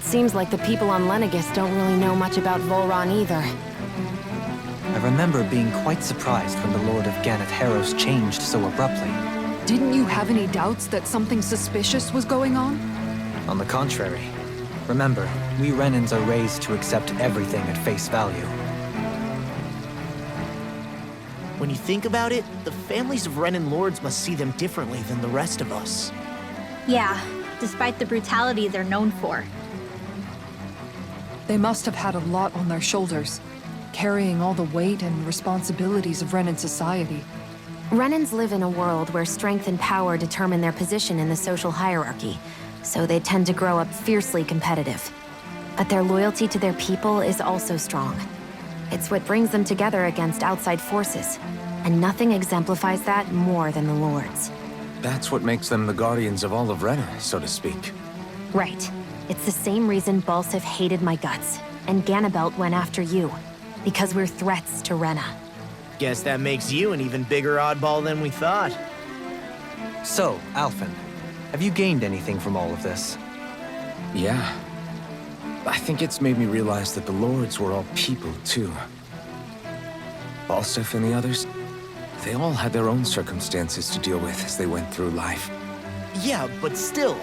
Seems like the people on Lenegis don't really know much about Volron either. I remember being quite surprised when the Lord of Gannett Harrows changed so abruptly. Didn't you have any doubts that something suspicious was going on? On the contrary. Remember, we Renans are raised to accept everything at face value. When you think about it, the families of Renan lords must see them differently than the rest of us. Yeah, despite the brutality they're known for. They must have had a lot on their shoulders, carrying all the weight and responsibilities of Renan society. Renans live in a world where strength and power determine their position in the social hierarchy, so they tend to grow up fiercely competitive. But their loyalty to their people is also strong. It's what brings them together against outside forces, and nothing exemplifies that more than the Lords. That's what makes them the guardians of all of Rena, so to speak. Right. It's the same reason Balsif hated my guts, and Ganabelt went after you. Because we're threats to Rena. Guess that makes you an even bigger oddball than we thought. So, Alphen, have you gained anything from all of this? Yeah. I think it's made me realize that the Lords were all people, too. Balsif and the others, they all had their own circumstances to deal with as they went through life. Yeah, but still,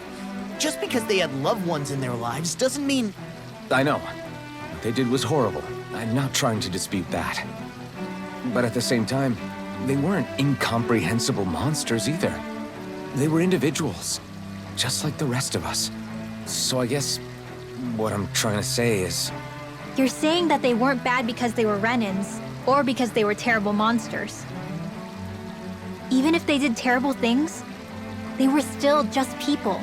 just because they had loved ones in their lives doesn't mean... I know. What they did was horrible. I'm not trying to dispute that. But at the same time, they weren't incomprehensible monsters either. They were individuals, just like the rest of us. So I guess what I'm trying to say is... You're saying that they weren't bad because they were Renans, or because they were terrible monsters. Even if they did terrible things, they were still just people.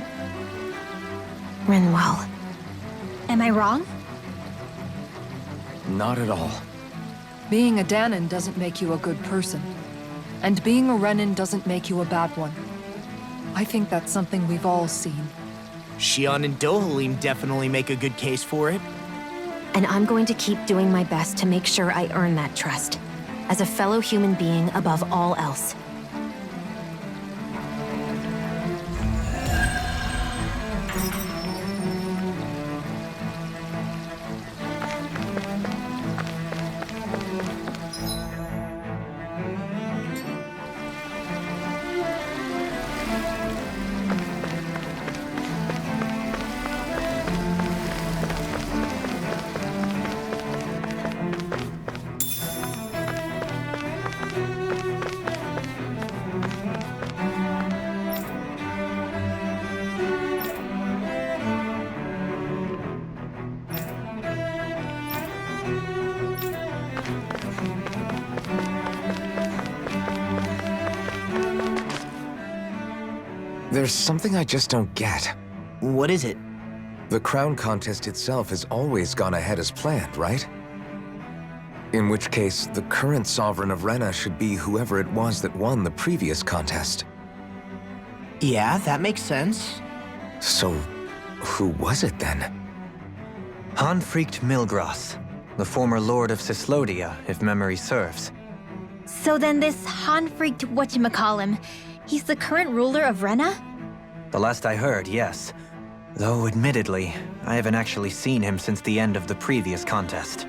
Rinwell. Am I wrong? Not at all. Being a Dahnan doesn't make you a good person. And being a Renan doesn't make you a bad one. I think that's something we've all seen. Xion and Dohalim definitely make a good case for it. And I'm going to keep doing my best to make sure I earn that trust. As a fellow human being above all else. There's something I just don't get. What is it? The crown contest itself has always gone ahead as planned, right? In which case, the current sovereign of Rena should be whoever it was that won the previous contest. Yeah, that makes sense. So, who was it then? Hanfricht Milgras, the former Lord of Cislodia, if memory serves. So then this Hanfricht whatchamacallem, he's the current ruler of Rena? The last I heard, yes. Though, admittedly, I haven't actually seen him since the end of the previous contest.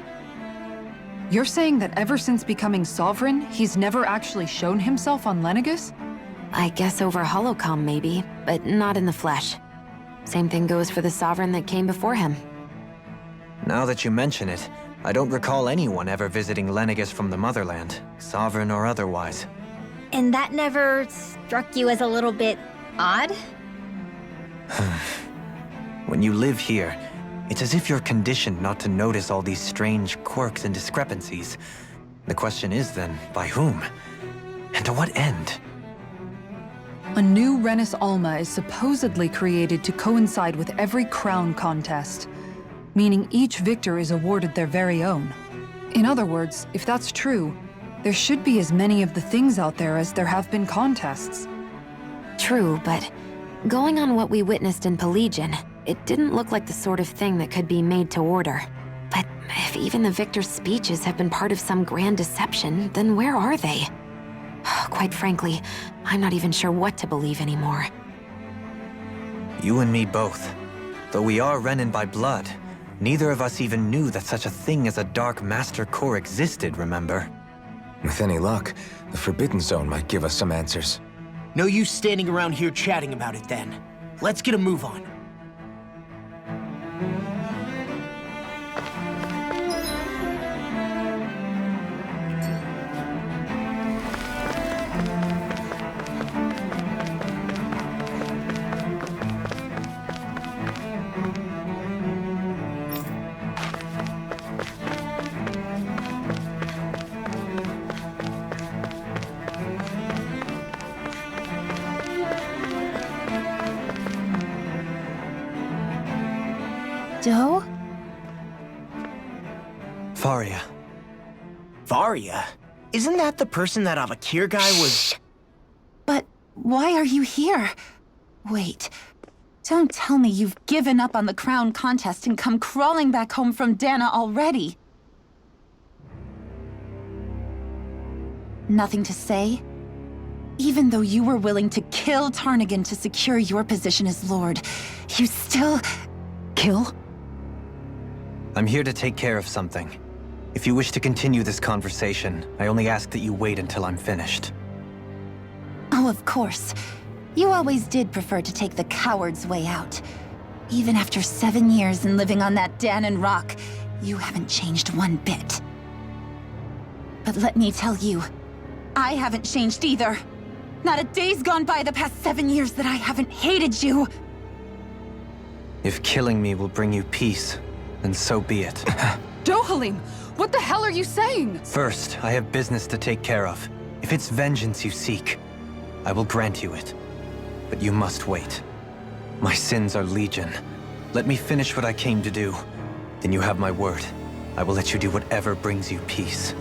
You're saying that ever since becoming sovereign, he's never actually shown himself on Lenegis? I guess over holocom maybe, but not in the flesh. Same thing goes for the sovereign that came before him. Now that you mention it, I don't recall anyone ever visiting Lenegis from the motherland, sovereign or otherwise. And that never struck you as a little bit odd? When you live here, it's as if you're conditioned not to notice all these strange quirks and discrepancies. The question is then, by whom? And to what end? A new Renis Alma is supposedly created to coincide with every crown contest, meaning each victor is awarded their very own. In other words, if that's true, there should be as many of the things out there as there have been contests. True, but going on what we witnessed in Pelagian, it didn't look like the sort of thing that could be made to order. But if even the victor's speeches have been part of some grand deception, then where are they? Quite frankly, I'm not even sure what to believe anymore. You and me both. Though we are Renan by blood, neither of us even knew that such a thing as a Dark Master Core existed, remember? With any luck, the Forbidden Zone might give us some answers. No use standing around here chatting about it then. Let's get a move on. Doe? Faria. Varia? Isn't that the person that Avakir guy was... But why are you here? Wait. Don't tell me you've given up on the crown contest and come crawling back home from Dahna already. Nothing to say? Even though you were willing to kill Tarnigan to secure your position as Lord, you still... Kill? I'm here to take care of something. If you wish to continue this conversation, I only ask that you wait until I'm finished. Oh, of course. You always did prefer to take the coward's way out. Even after 7 years and living on that Dahnan rock, you haven't changed one bit. But let me tell you, I haven't changed either. Not a day's gone by the past 7 years that I haven't hated you. If killing me will bring you peace, then so be it. Dohalim, what the hell are you saying? First, I have business to take care of. If it's vengeance you seek, I will grant you it. But you must wait. My sins are legion. Let me finish what I came to do. Then you have my word. I will let you do whatever brings you peace.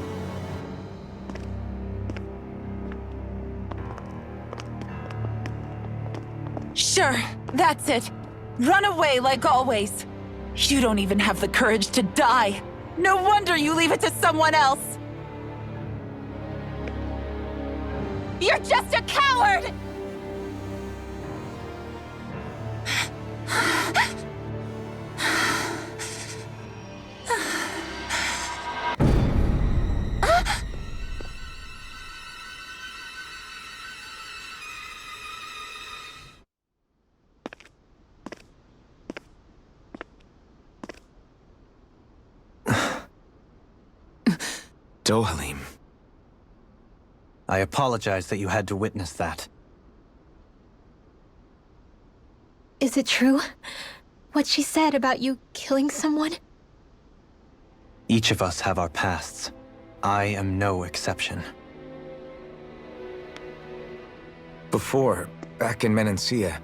Sure, that's it. Run away like always. You don't even have the courage to die. No wonder you leave it to someone else. You're just a coward! Dohalim. I apologize that you had to witness that. Is it true? What she said about you killing someone? Each of us have our pasts. I am no exception. Before, back in Menancia,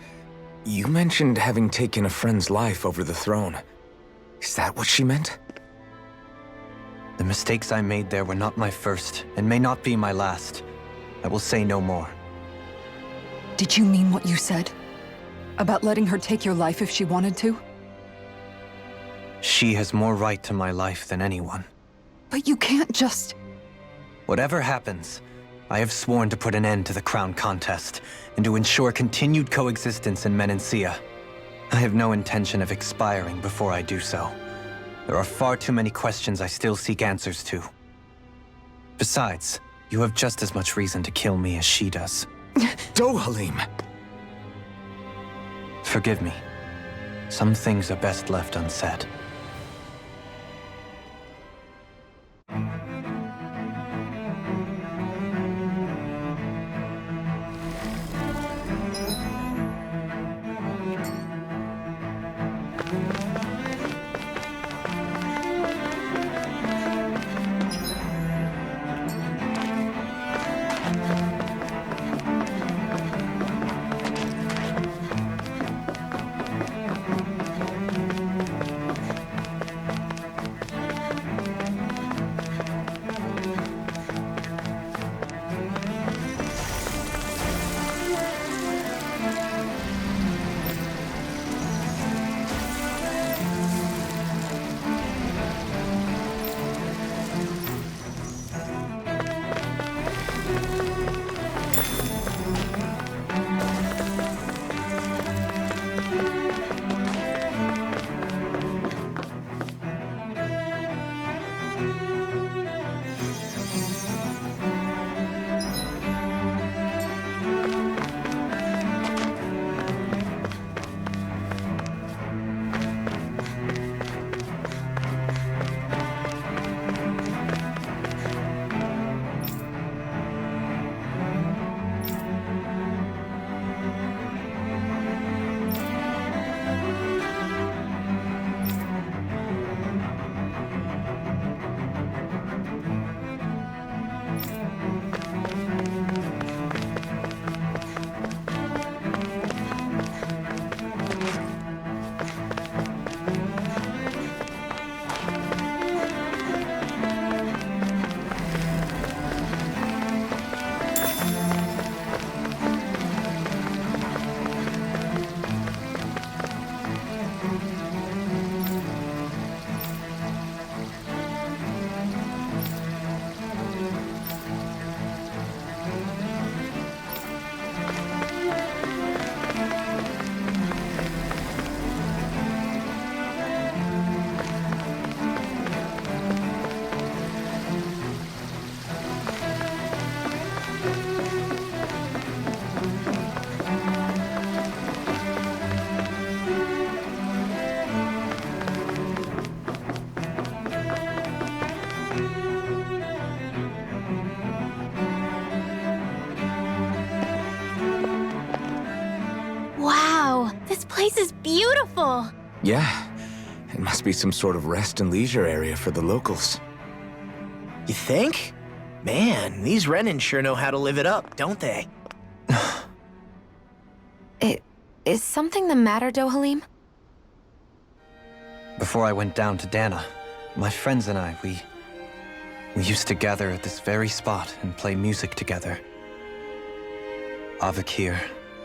you mentioned having taken a friend's life over the throne. Is that what she meant? The mistakes I made there were not my first, and may not be my last. I will say no more. Did you mean what you said? About letting her take your life if she wanted to? She has more right to my life than anyone. But you can't just... Whatever happens, I have sworn to put an end to the crown contest, and to ensure continued coexistence in Menancia. I have no intention of expiring before I do so. There are far too many questions I still seek answers to. Besides, you have just as much reason to kill me as she does. Dohalim! Forgive me. Some things are best left unsaid. place is beautiful! Yeah, it must be some sort of rest and leisure area for the locals. You think? Man, these Renans sure know how to live it up, don't they? Is something the matter, Dohalim? Before I went down to Dahna, my friends and I, we used to gather at this very spot and play music together. Avakir,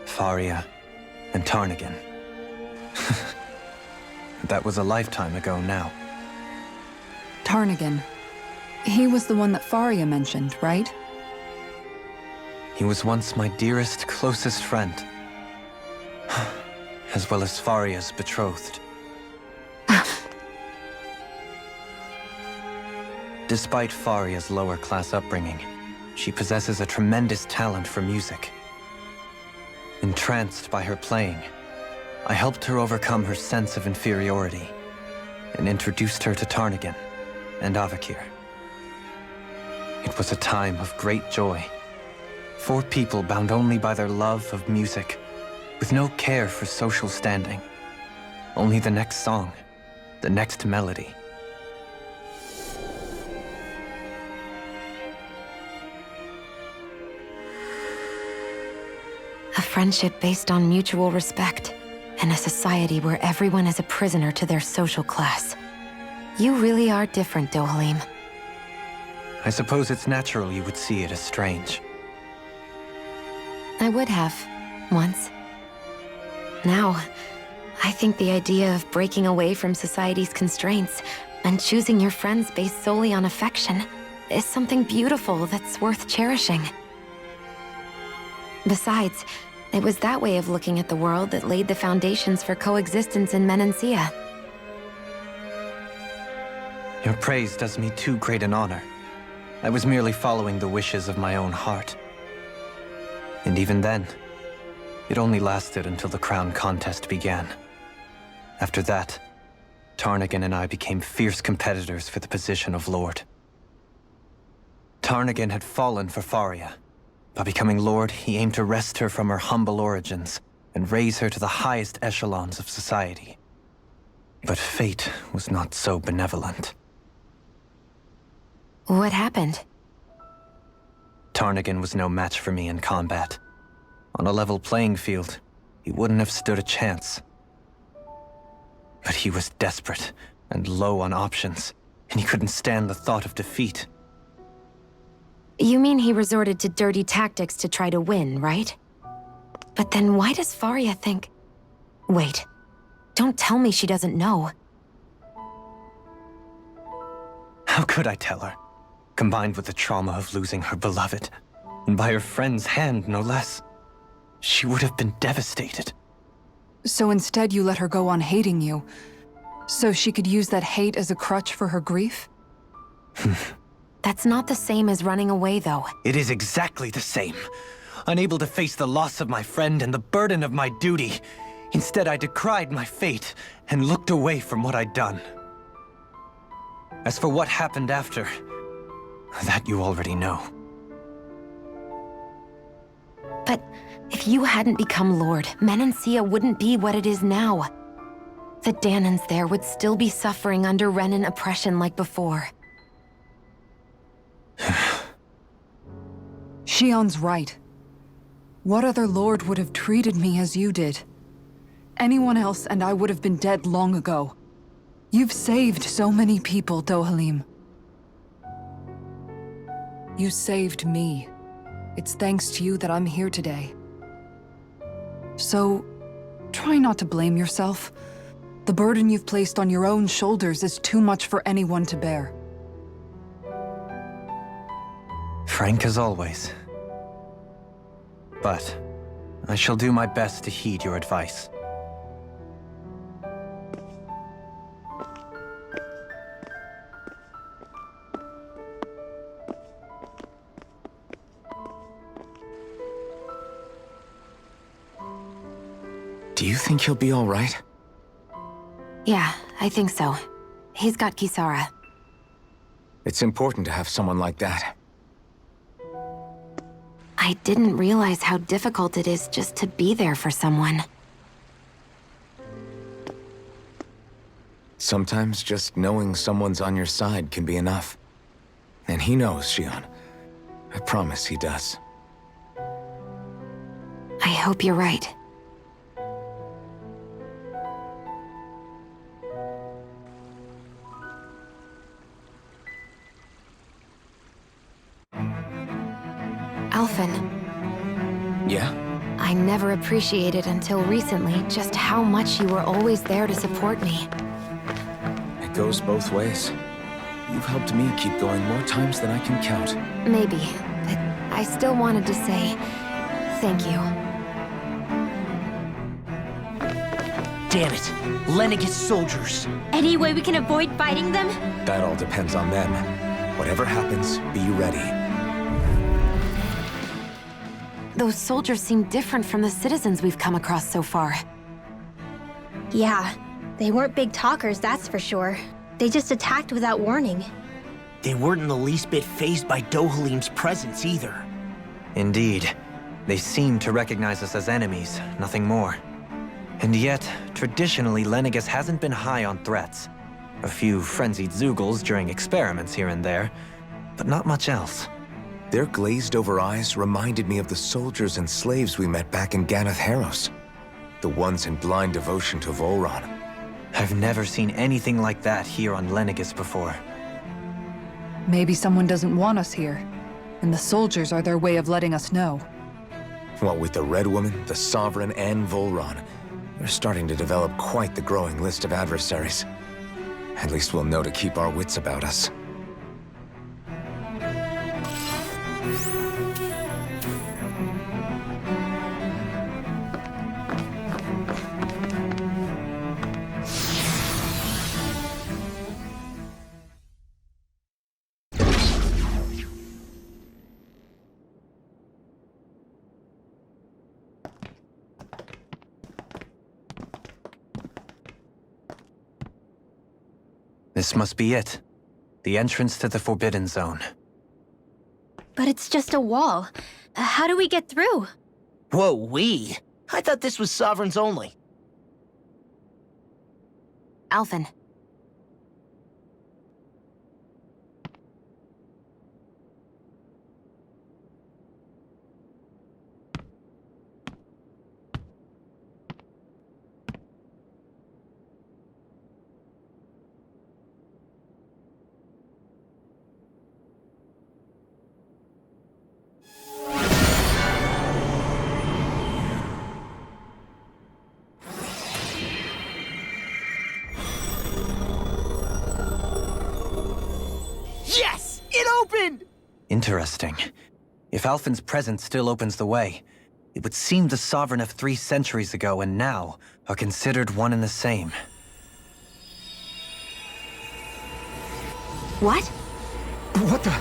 Faria, and Tarnagan. That was a lifetime ago now. Tarnagan. He was the one that Faria mentioned, right? He was once my dearest, closest friend. As well as Faria's betrothed. Despite Faria's lower-class upbringing, she possesses a tremendous talent for music. Entranced by her playing, I helped her overcome her sense of inferiority and introduced her to Tarnagan and Avakir. It was a time of great joy. 4 people bound only by their love of music, with no care for social standing. Only the next song, the next melody. A friendship based on mutual respect, and a society where everyone is a prisoner to their social class. You really are different, Dohalim. I suppose it's natural you would see it as strange. I would have, once. Now, I think the idea of breaking away from society's constraints and choosing your friends based solely on affection is something beautiful that's worth cherishing. Besides, it was that way of looking at the world that laid the foundations for coexistence in Menancia. Your praise does me too great an honor. I was merely following the wishes of my own heart. And even then, it only lasted until the crown contest began. After that, Tarnagan and I became fierce competitors for the position of Lord. Tarnagan had fallen for Faria. By becoming Lord, he aimed to wrest her from her humble origins and raise her to the highest echelons of society. But fate was not so benevolent. What happened? Tarnagan was no match for me in combat. On a level playing field, he wouldn't have stood a chance. But he was desperate and low on options, and he couldn't stand the thought of defeat. You mean he resorted to dirty tactics to try to win, right? But then why does Faria think... Wait, don't tell me she doesn't know. How could I tell her? Combined with the trauma of losing her beloved, and by her friend's hand, no less. She would have been devastated. So instead you let her go on hating you, so she could use that hate as a crutch for her grief? That's not the same as running away, though. It is exactly the same. Unable to face the loss of my friend and the burden of my duty, instead I decried my fate and looked away from what I'd done. As for what happened after, that you already know. But if you hadn't become Lord, Menancia wouldn't be what it is now. The Dahnans there would still be suffering under Renan oppression like before. Shion's right. What other lord would have treated me as you did? Anyone else and I would have been dead long ago. You've saved so many people, Dohalim. You saved me. It's thanks to you that I'm here today. So, try not to blame yourself. The burden you've placed on your own shoulders is too much for anyone to bear. Frank as always. But I shall do my best to heed your advice. Do you think he'll be all right? Yeah, I think so. He's got Kisara. It's important to have someone like that. I didn't realize how difficult it is just to be there for someone. Sometimes just knowing someone's on your side can be enough. And he knows, Shion. I promise he does. I hope you're right. Alphen. Yeah? I never appreciated until recently just how much you were always there to support me. It goes both ways. You've helped me keep going more times than I can count. Maybe, but I still wanted to say thank you. Damn it! Lenegis soldiers! Any way we can avoid fighting them? That all depends on them. Whatever happens, be ready. Those soldiers seem different from the citizens we've come across so far. Yeah, they weren't big talkers, that's for sure. They just attacked without warning. They weren't in the least bit fazed by Dohalim's presence either. Indeed. They seem to recognize us as enemies, nothing more. And yet, traditionally, Lenegis hasn't been high on threats. A few frenzied Zeugles during experiments here and there, but not much else. Their glazed-over eyes reminded me of the soldiers and slaves we met back in Ganath Haros. The ones in blind devotion to Volron. I've never seen anything like that here on Lenegis before. Maybe someone doesn't want us here, and the soldiers are their way of letting us know. What with the Red Woman, the Sovereign, and Volron, we're starting to develop quite the growing list of adversaries. At least we'll know to keep our wits about us. This must be it. The entrance to the Forbidden Zone. But it's just a wall. How do we get through? Whoa, we? I thought this was Sovereigns only. Alphen. Yes! It opened! Interesting. If Alphen's presence still opens the way, it would seem the Sovereign of 3 centuries ago and now are considered one and the same. What? What the?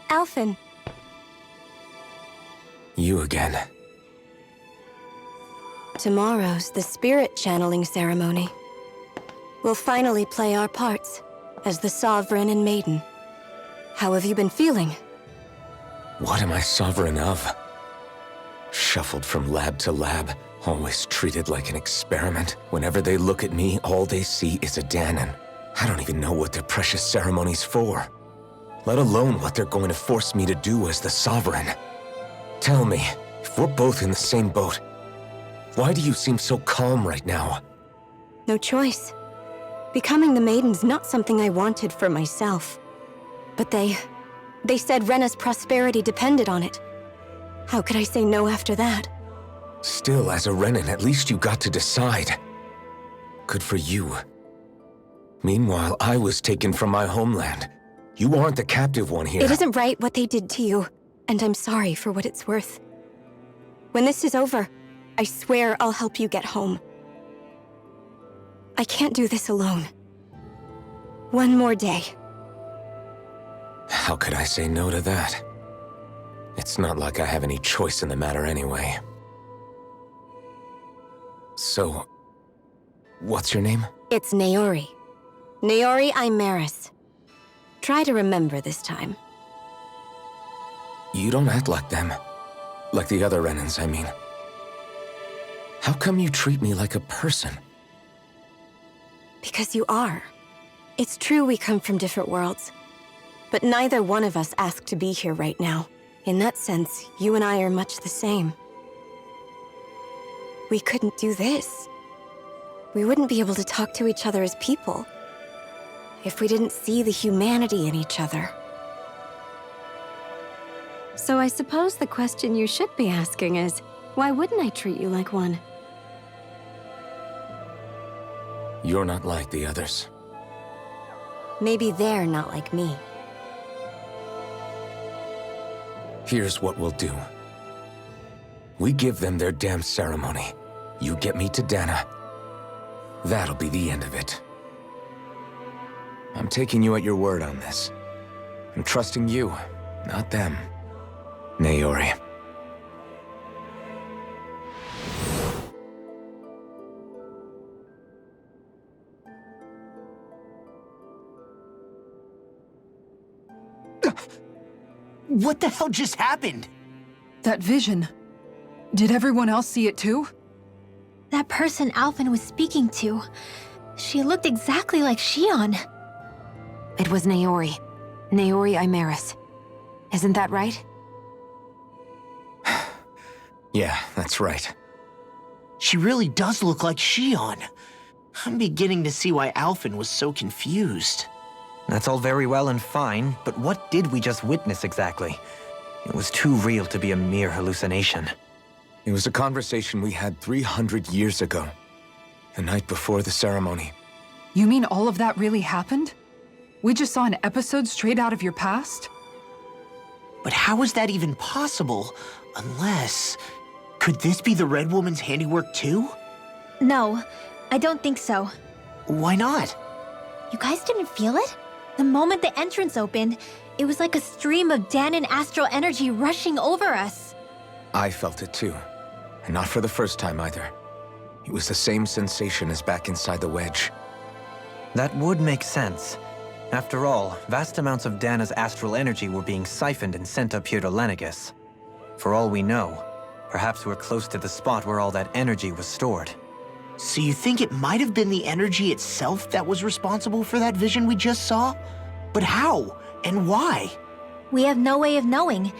Alphen. You again. Tomorrow's the spirit channeling ceremony. We'll finally play our parts as the Sovereign and Maiden. How have you been feeling? What am I sovereign of? Shuffled from lab to lab, always treated like an experiment. Whenever they look at me, all they see is a Dahnan. I don't even know what their precious ceremony's for. Let alone what they're going to force me to do as the Sovereign. Tell me, if we're both in the same boat, why do you seem so calm right now? No choice. Becoming the Maiden's not something I wanted for myself. But they said Rena's prosperity depended on it. How could I say no after that? Still, as a Renan, at least you got to decide. Good for you. Meanwhile, I was taken from my homeland. You aren't the captive one here. It isn't right what they did to you, and I'm sorry for what it's worth. When this is over, I swear I'll help you get home. I can't do this alone. One more day. How could I say no to that? It's not like I have any choice in the matter anyway. So, what's your name? It's Naori. Naori Imaris. Try to remember this time. You don't act like them. Like the other Renans, I mean. How come you treat me like a person? Because you are. It's true we come from different worlds. But neither one of us asked to be here right now. In that sense, you and I are much the same. We couldn't do this. We wouldn't be able to talk to each other as people if we didn't see the humanity in each other. So I suppose the question you should be asking is, why wouldn't I treat you like one? You're not like the others. Maybe they're not like me. Here's what we'll do. We give them their damn ceremony. You get me to Dahna. That'll be the end of it. I'm taking you at your word on this. I'm trusting you, not them. Naori. What the hell just happened? That vision. Did everyone else see it too? That person Alphen was speaking to, she looked exactly like Shion. It was Naori. Naori Imeris. Isn't that right? Yeah, that's right. She really does look like Shion. I'm beginning to see why Alphen was so confused. That's all very well and fine, but what did we just witness exactly? It was too real to be a mere hallucination. It was a conversation we had 300 years ago. The night before the ceremony. You mean all of that really happened? We just saw an episode straight out of your past? But how is that even possible? Unless... Could this be the Red Woman's handiwork too? No, I don't think so. Why not? You guys didn't feel it? The moment the entrance opened, it was like a stream of Dahnan astral energy rushing over us. I felt it too. And not for the first time either. It was the same sensation as back inside the wedge. That would make sense. After all, vast amounts of Dahna's astral energy were being siphoned and sent up here to Lenegis. For all we know, perhaps we're close to the spot where all that energy was stored. So you think it might have been the energy itself that was responsible for that vision we just saw? But how? And why? We have no way of knowing.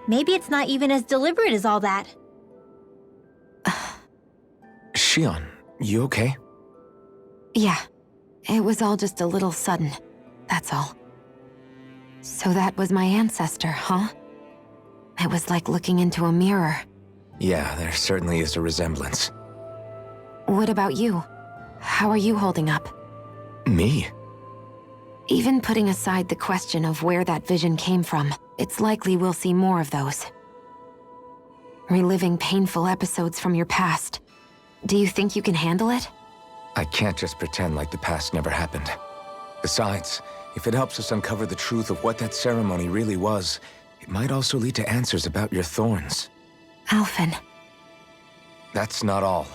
Maybe it's not even as deliberate as all that. Shion, you okay? Yeah. It was all just a little sudden. That's all. So that was my ancestor, huh? It was like looking into a mirror. Yeah, there certainly is a resemblance. What about you? How are you holding up? Me? Even putting aside the question of where that vision came from, it's likely we'll see more of those. Reliving painful episodes from your past. Do you think you can handle it? I can't just pretend like the past never happened. Besides, if it helps us uncover the truth of what that ceremony really was, it might also lead to answers about your thorns. Alphen. That's not all.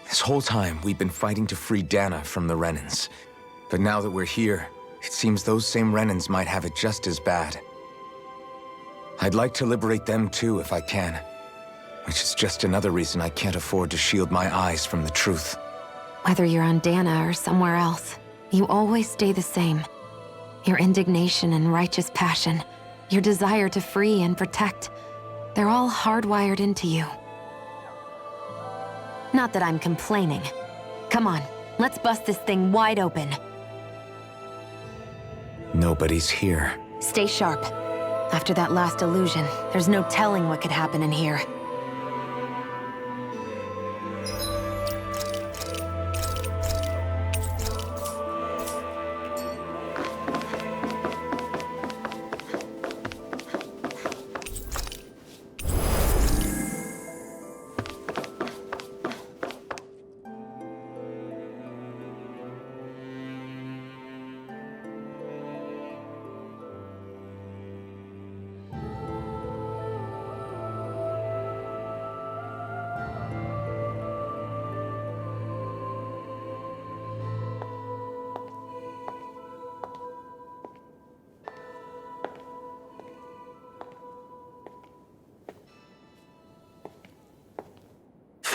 This whole time, we've been fighting to free Dahna from the Renans. But now that we're here, it seems those same Renans might have it just as bad. I'd like to liberate them too if I can. Which is just another reason I can't afford to shield my eyes from the truth. Whether you're on Dahna or somewhere else, you always stay the same. Your indignation and righteous passion, your desire to free and protect, they're all hardwired into you. Not that I'm complaining. Come on, let's bust this thing wide open. Nobody's here. Stay sharp. After that last illusion, there's no telling what could happen in here.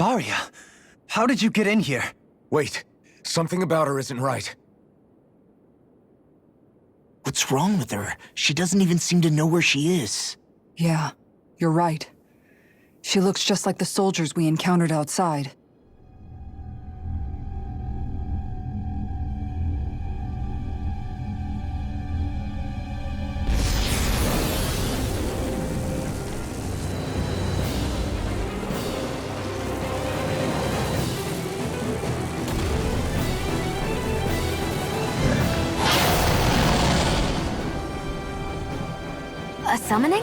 Faria, how did you get in here? Wait, something about her isn't right. What's wrong with her? She doesn't even seem to know where she is. Yeah, you're right. She looks just like the soldiers we encountered outside. A summoning?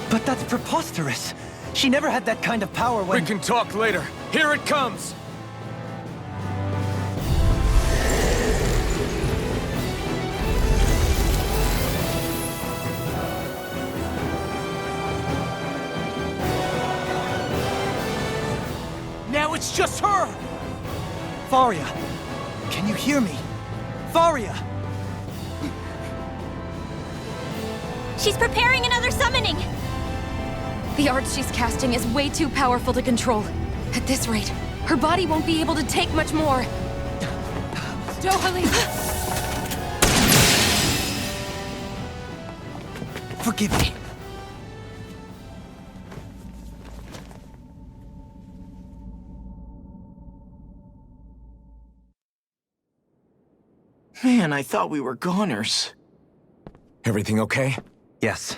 But that's preposterous. She never had that kind of power when— We can talk later. Here it comes! Now it's just her! Faria, can you hear me? Faria! She's preparing another summoning! The art she's casting is way too powerful to control. At this rate, her body won't be able to take much more. Dohalim! Forgive me. Man, I thought we were goners. Everything okay? Yes.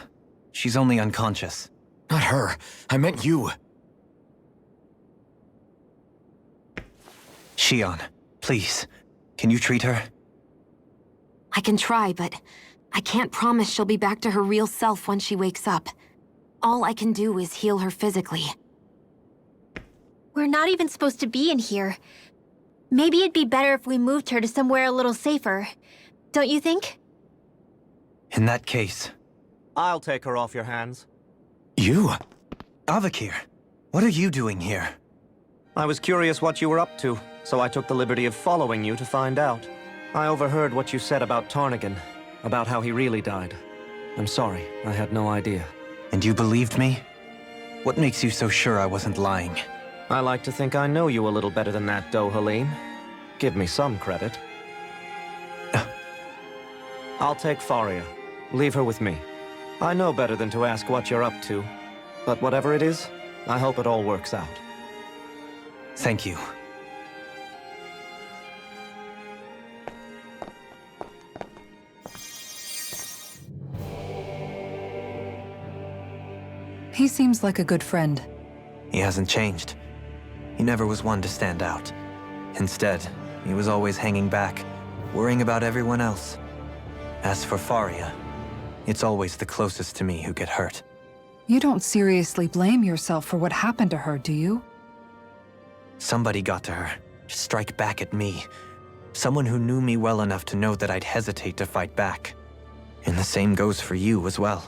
She's only unconscious. Not her. I meant you. Shion, please. Can you treat her? I can try, but I can't promise she'll be back to her real self when she wakes up. All I can do is heal her physically. We're not even supposed to be in here. Maybe it'd be better if we moved her to somewhere a little safer. Don't you think? In that case, I'll take her off your hands. you? Avakir, what are you doing here? I was curious what you were up to, so I took the liberty of following you to find out. I overheard what you said about Tarnagan, about how he really died. I'm sorry, I had no idea. And you believed me? What makes you so sure I wasn't lying? I like to think I know you a little better than that, Dohalim. Give me some credit. I'll take Faria. Leave her with me. I know better than to ask what you're up to. But whatever it is, I hope it all works out. Thank you. He seems like a good friend. He hasn't changed. He never was one to stand out. Instead, he was always hanging back, worrying about everyone else. As for Faria, it's always the closest to me who get hurt. You don't seriously blame yourself for what happened to her, do you? Somebody got to her, to strike back at me. Someone who knew me well enough to know that I'd hesitate to fight back. And the same goes for you as well.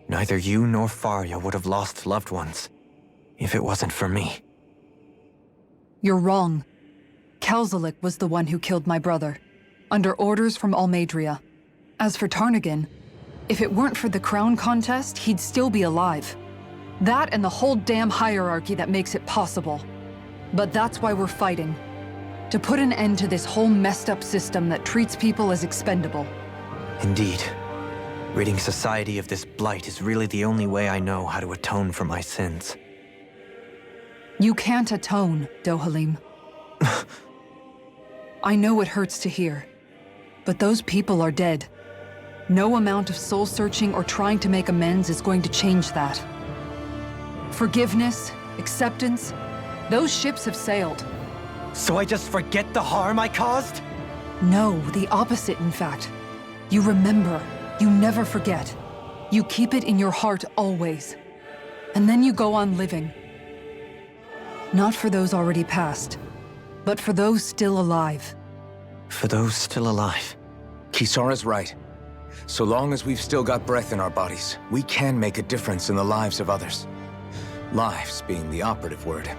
Neither you nor Faria would have lost loved ones, if it wasn't for me. You're wrong. Kelzelik was the one who killed my brother, under orders from Almadria. As for Tarnagan, if it weren't for the crown contest, he'd still be alive. That and the whole damn hierarchy that makes it possible. But that's why we're fighting. To put an end to this whole messed up system that treats people as expendable. Indeed. Ridding society of this blight is really the only way I know how to atone for my sins. You can't atone, Dohalim. I know it hurts to hear, but those people are dead. No amount of soul-searching or trying to make amends is going to change that. Forgiveness, acceptance, those ships have sailed. So I just forget the harm I caused? No, the opposite, in fact. You remember. You never forget. You keep it in your heart always. And then you go on living. Not for those already past, but for those still alive. For those still alive. Kisara's right. So long as we've still got breath in our bodies, we can make a difference in the lives of others. Lives being the operative word.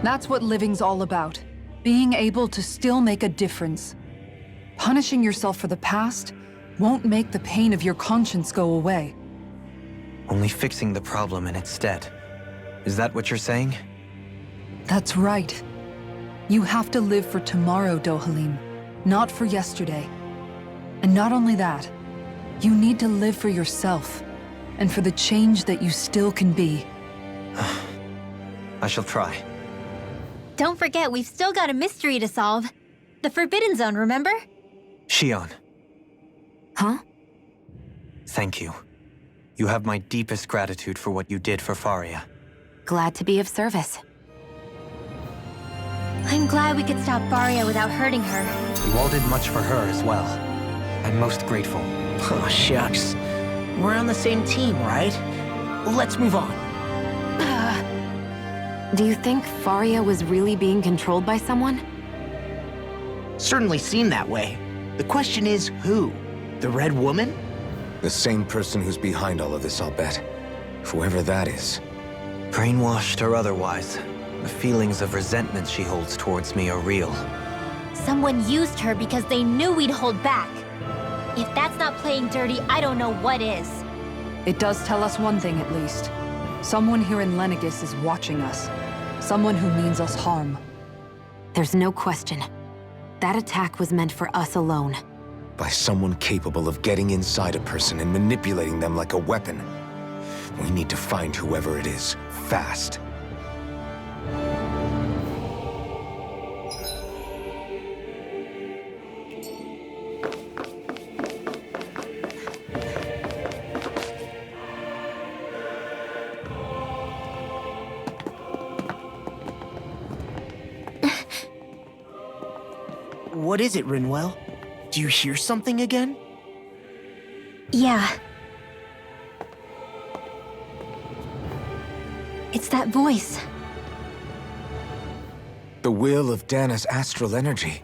That's what living's all about. Being able to still make a difference. Punishing yourself for the past won't make the pain of your conscience go away. Only fixing the problem in its stead. Is that what you're saying? That's right. You have to live for tomorrow, Dohalim, not for yesterday. And not only that, you need to live for yourself, and for the change that you still can be. I shall try. Don't forget, we've still got a mystery to solve. The Forbidden Zone, remember? Shion, Huh? thank you. You have my deepest gratitude for what you did for Faria. Glad to be of service. I'm glad we could stop Faria without hurting her. You all did much for her as well. I'm most grateful. Oh, shucks. We're on the same team, right? Let's move on. Do you think Faria was really being controlled by someone? Certainly seemed that way. The question is, who? The Red Woman? The same person who's behind all of this, I'll bet. Whoever that is. Brainwashed or otherwise, the feelings of resentment she holds towards me are real. Someone used her because they knew we'd hold back. If that's not playing dirty, I don't know what is. It does tell us one thing at least. Someone here in Lenegis is watching us. Someone who means us harm. There's no question. That attack was meant for us alone. By someone capable of getting inside a person and manipulating them like a weapon. We need to find whoever it is, fast. What is it, Rinwell? Do you hear something again? Yeah. It's that voice. The will of Dana's astral energy.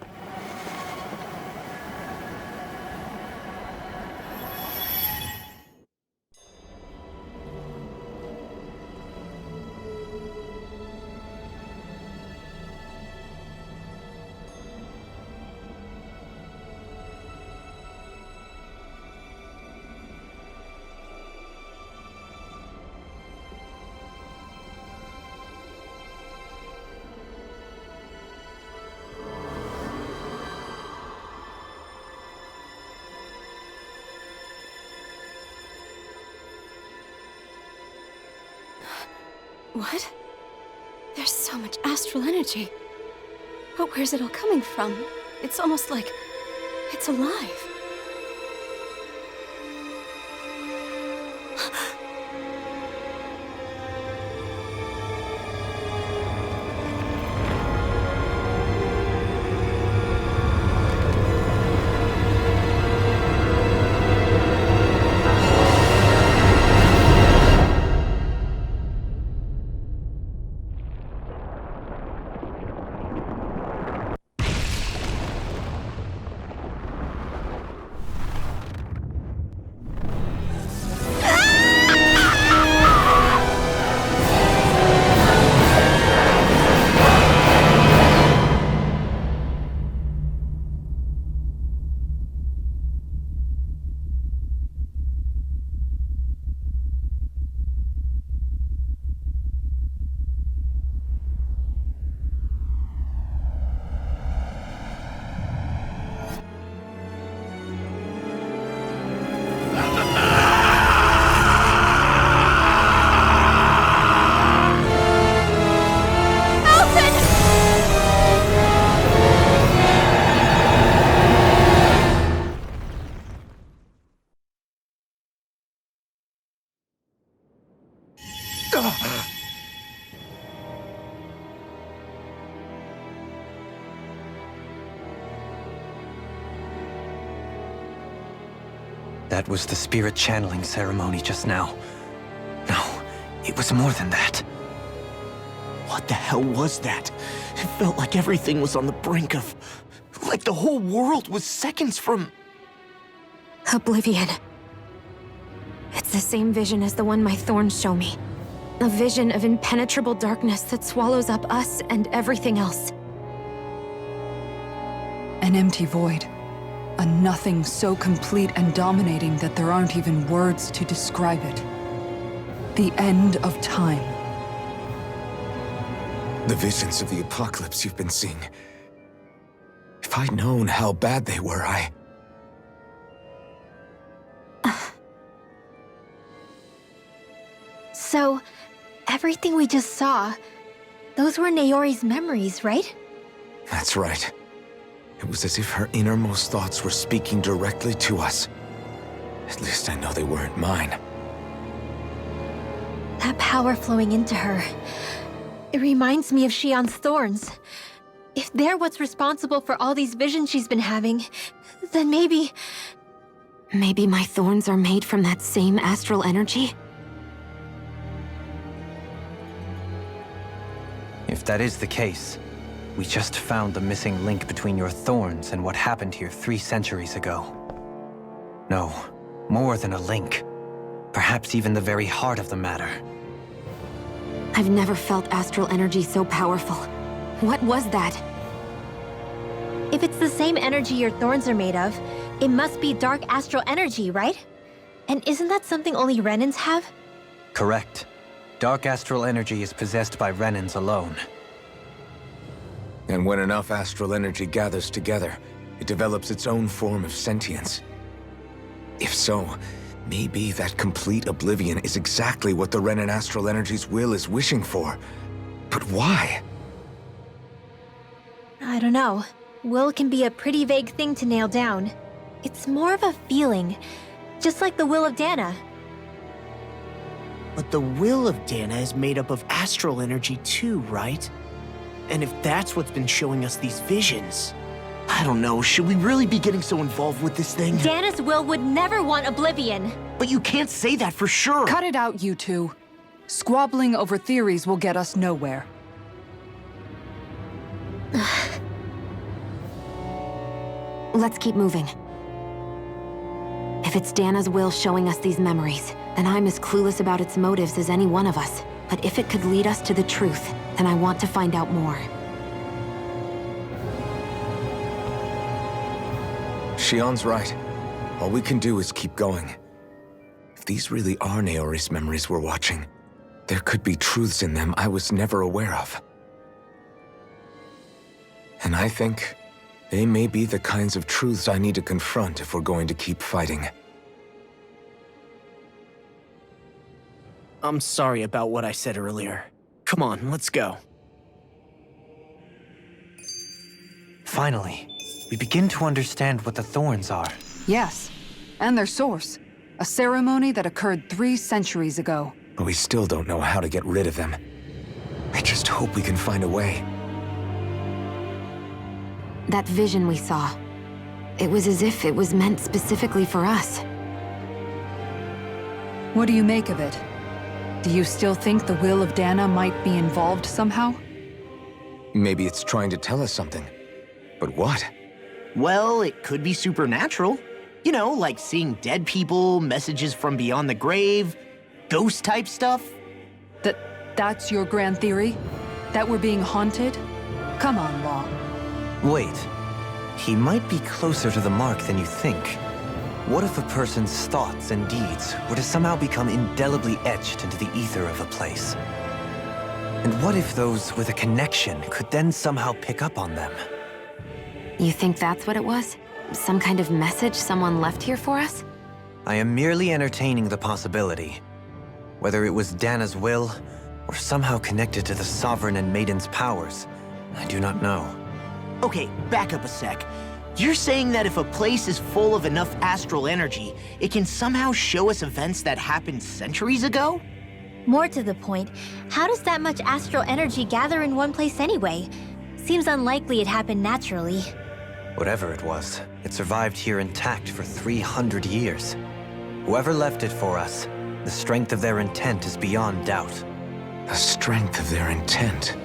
What? There's so much astral energy. But where's it all coming from? It's almost like it's alive. That was the spirit channeling ceremony just now. No, it was more than that. What the hell was that? It felt like everything was on the brink of... like the whole world was seconds from... Oblivion. It's the same vision as the one my thorns show me. A vision of impenetrable darkness that swallows up us and everything else. An empty void. A nothing so complete and dominating that there aren't even words to describe it. The end of time. The visions of the apocalypse you've been seeing. If I'd known how bad they were, So, everything we just saw, those were Naori's memories, right? That's right. It was as if her innermost thoughts were speaking directly to us. At least I know they weren't mine. That power flowing into her. It reminds me of Shion's thorns. If they're what's responsible for all these visions she's been having, then maybe... Maybe my thorns are made from that same astral energy? If that is the case, we just found the missing link between your thorns and what happened here 3 centuries ago. No, more than a link. Perhaps even the very heart of the matter. I've never felt astral energy so powerful. What was that? If it's the same energy your thorns are made of, it must be dark astral energy, right? And isn't that something only Renans have? Correct. Dark astral energy is possessed by Renans alone. And when enough astral energy gathers together, it develops its own form of sentience. If so, maybe that complete oblivion is exactly what the Renan astral energy's will is wishing for. But why? I don't know. Will can be a pretty vague thing to nail down. It's more of a feeling, just like the will of Dahna. But the will of Dahna is made up of astral energy too, right? And if that's what's been showing us these visions... I don't know, should we really be getting so involved with this thing? Dahna's will would never want oblivion. But you can't say that for sure! Cut it out, you two. Squabbling over theories will get us nowhere. Let's keep moving. If it's Dahna's will showing us these memories, then I'm as clueless about its motives as any one of us. But if it could lead us to the truth, then I want to find out more. Shion's right. All we can do is keep going. If these really are Naori's memories we're watching, there could be truths in them I was never aware of. And I think they may be the kinds of truths I need to confront if we're going to keep fighting. I'm sorry about what I said earlier. Come on, let's go. Finally, we begin to understand what the thorns are. Yes, and their source. A ceremony that occurred 3 centuries ago. But we still don't know how to get rid of them. I just hope we can find a way. That vision we saw, it was as if it was meant specifically for us. What do you make of it? Do you still think the will of Dahna might be involved somehow? Maybe it's trying to tell us something. But what? Well, it could be supernatural. You know, like seeing dead people, messages from beyond the grave, ghost-type stuff. That's your grand theory? That we're being haunted? Come on, Law. Wait. He might be closer to the mark than you think. What if a person's thoughts and deeds were to somehow become indelibly etched into the ether of a place? And what if those with a connection could then somehow pick up on them? You think that's what it was? Some kind of message someone left here for us? I am merely entertaining the possibility. Whether it was Dahna's will, or somehow connected to the Sovereign and Maiden's powers, I do not know. Okay, back up a sec. You're saying that if a place is full of enough astral energy, it can somehow show us events that happened centuries ago? More to the point, how does that much astral energy gather in one place anyway? Seems unlikely it happened naturally. Whatever it was, it survived here intact for 300 years. Whoever left it for us, the strength of their intent is beyond doubt. The strength of their intent.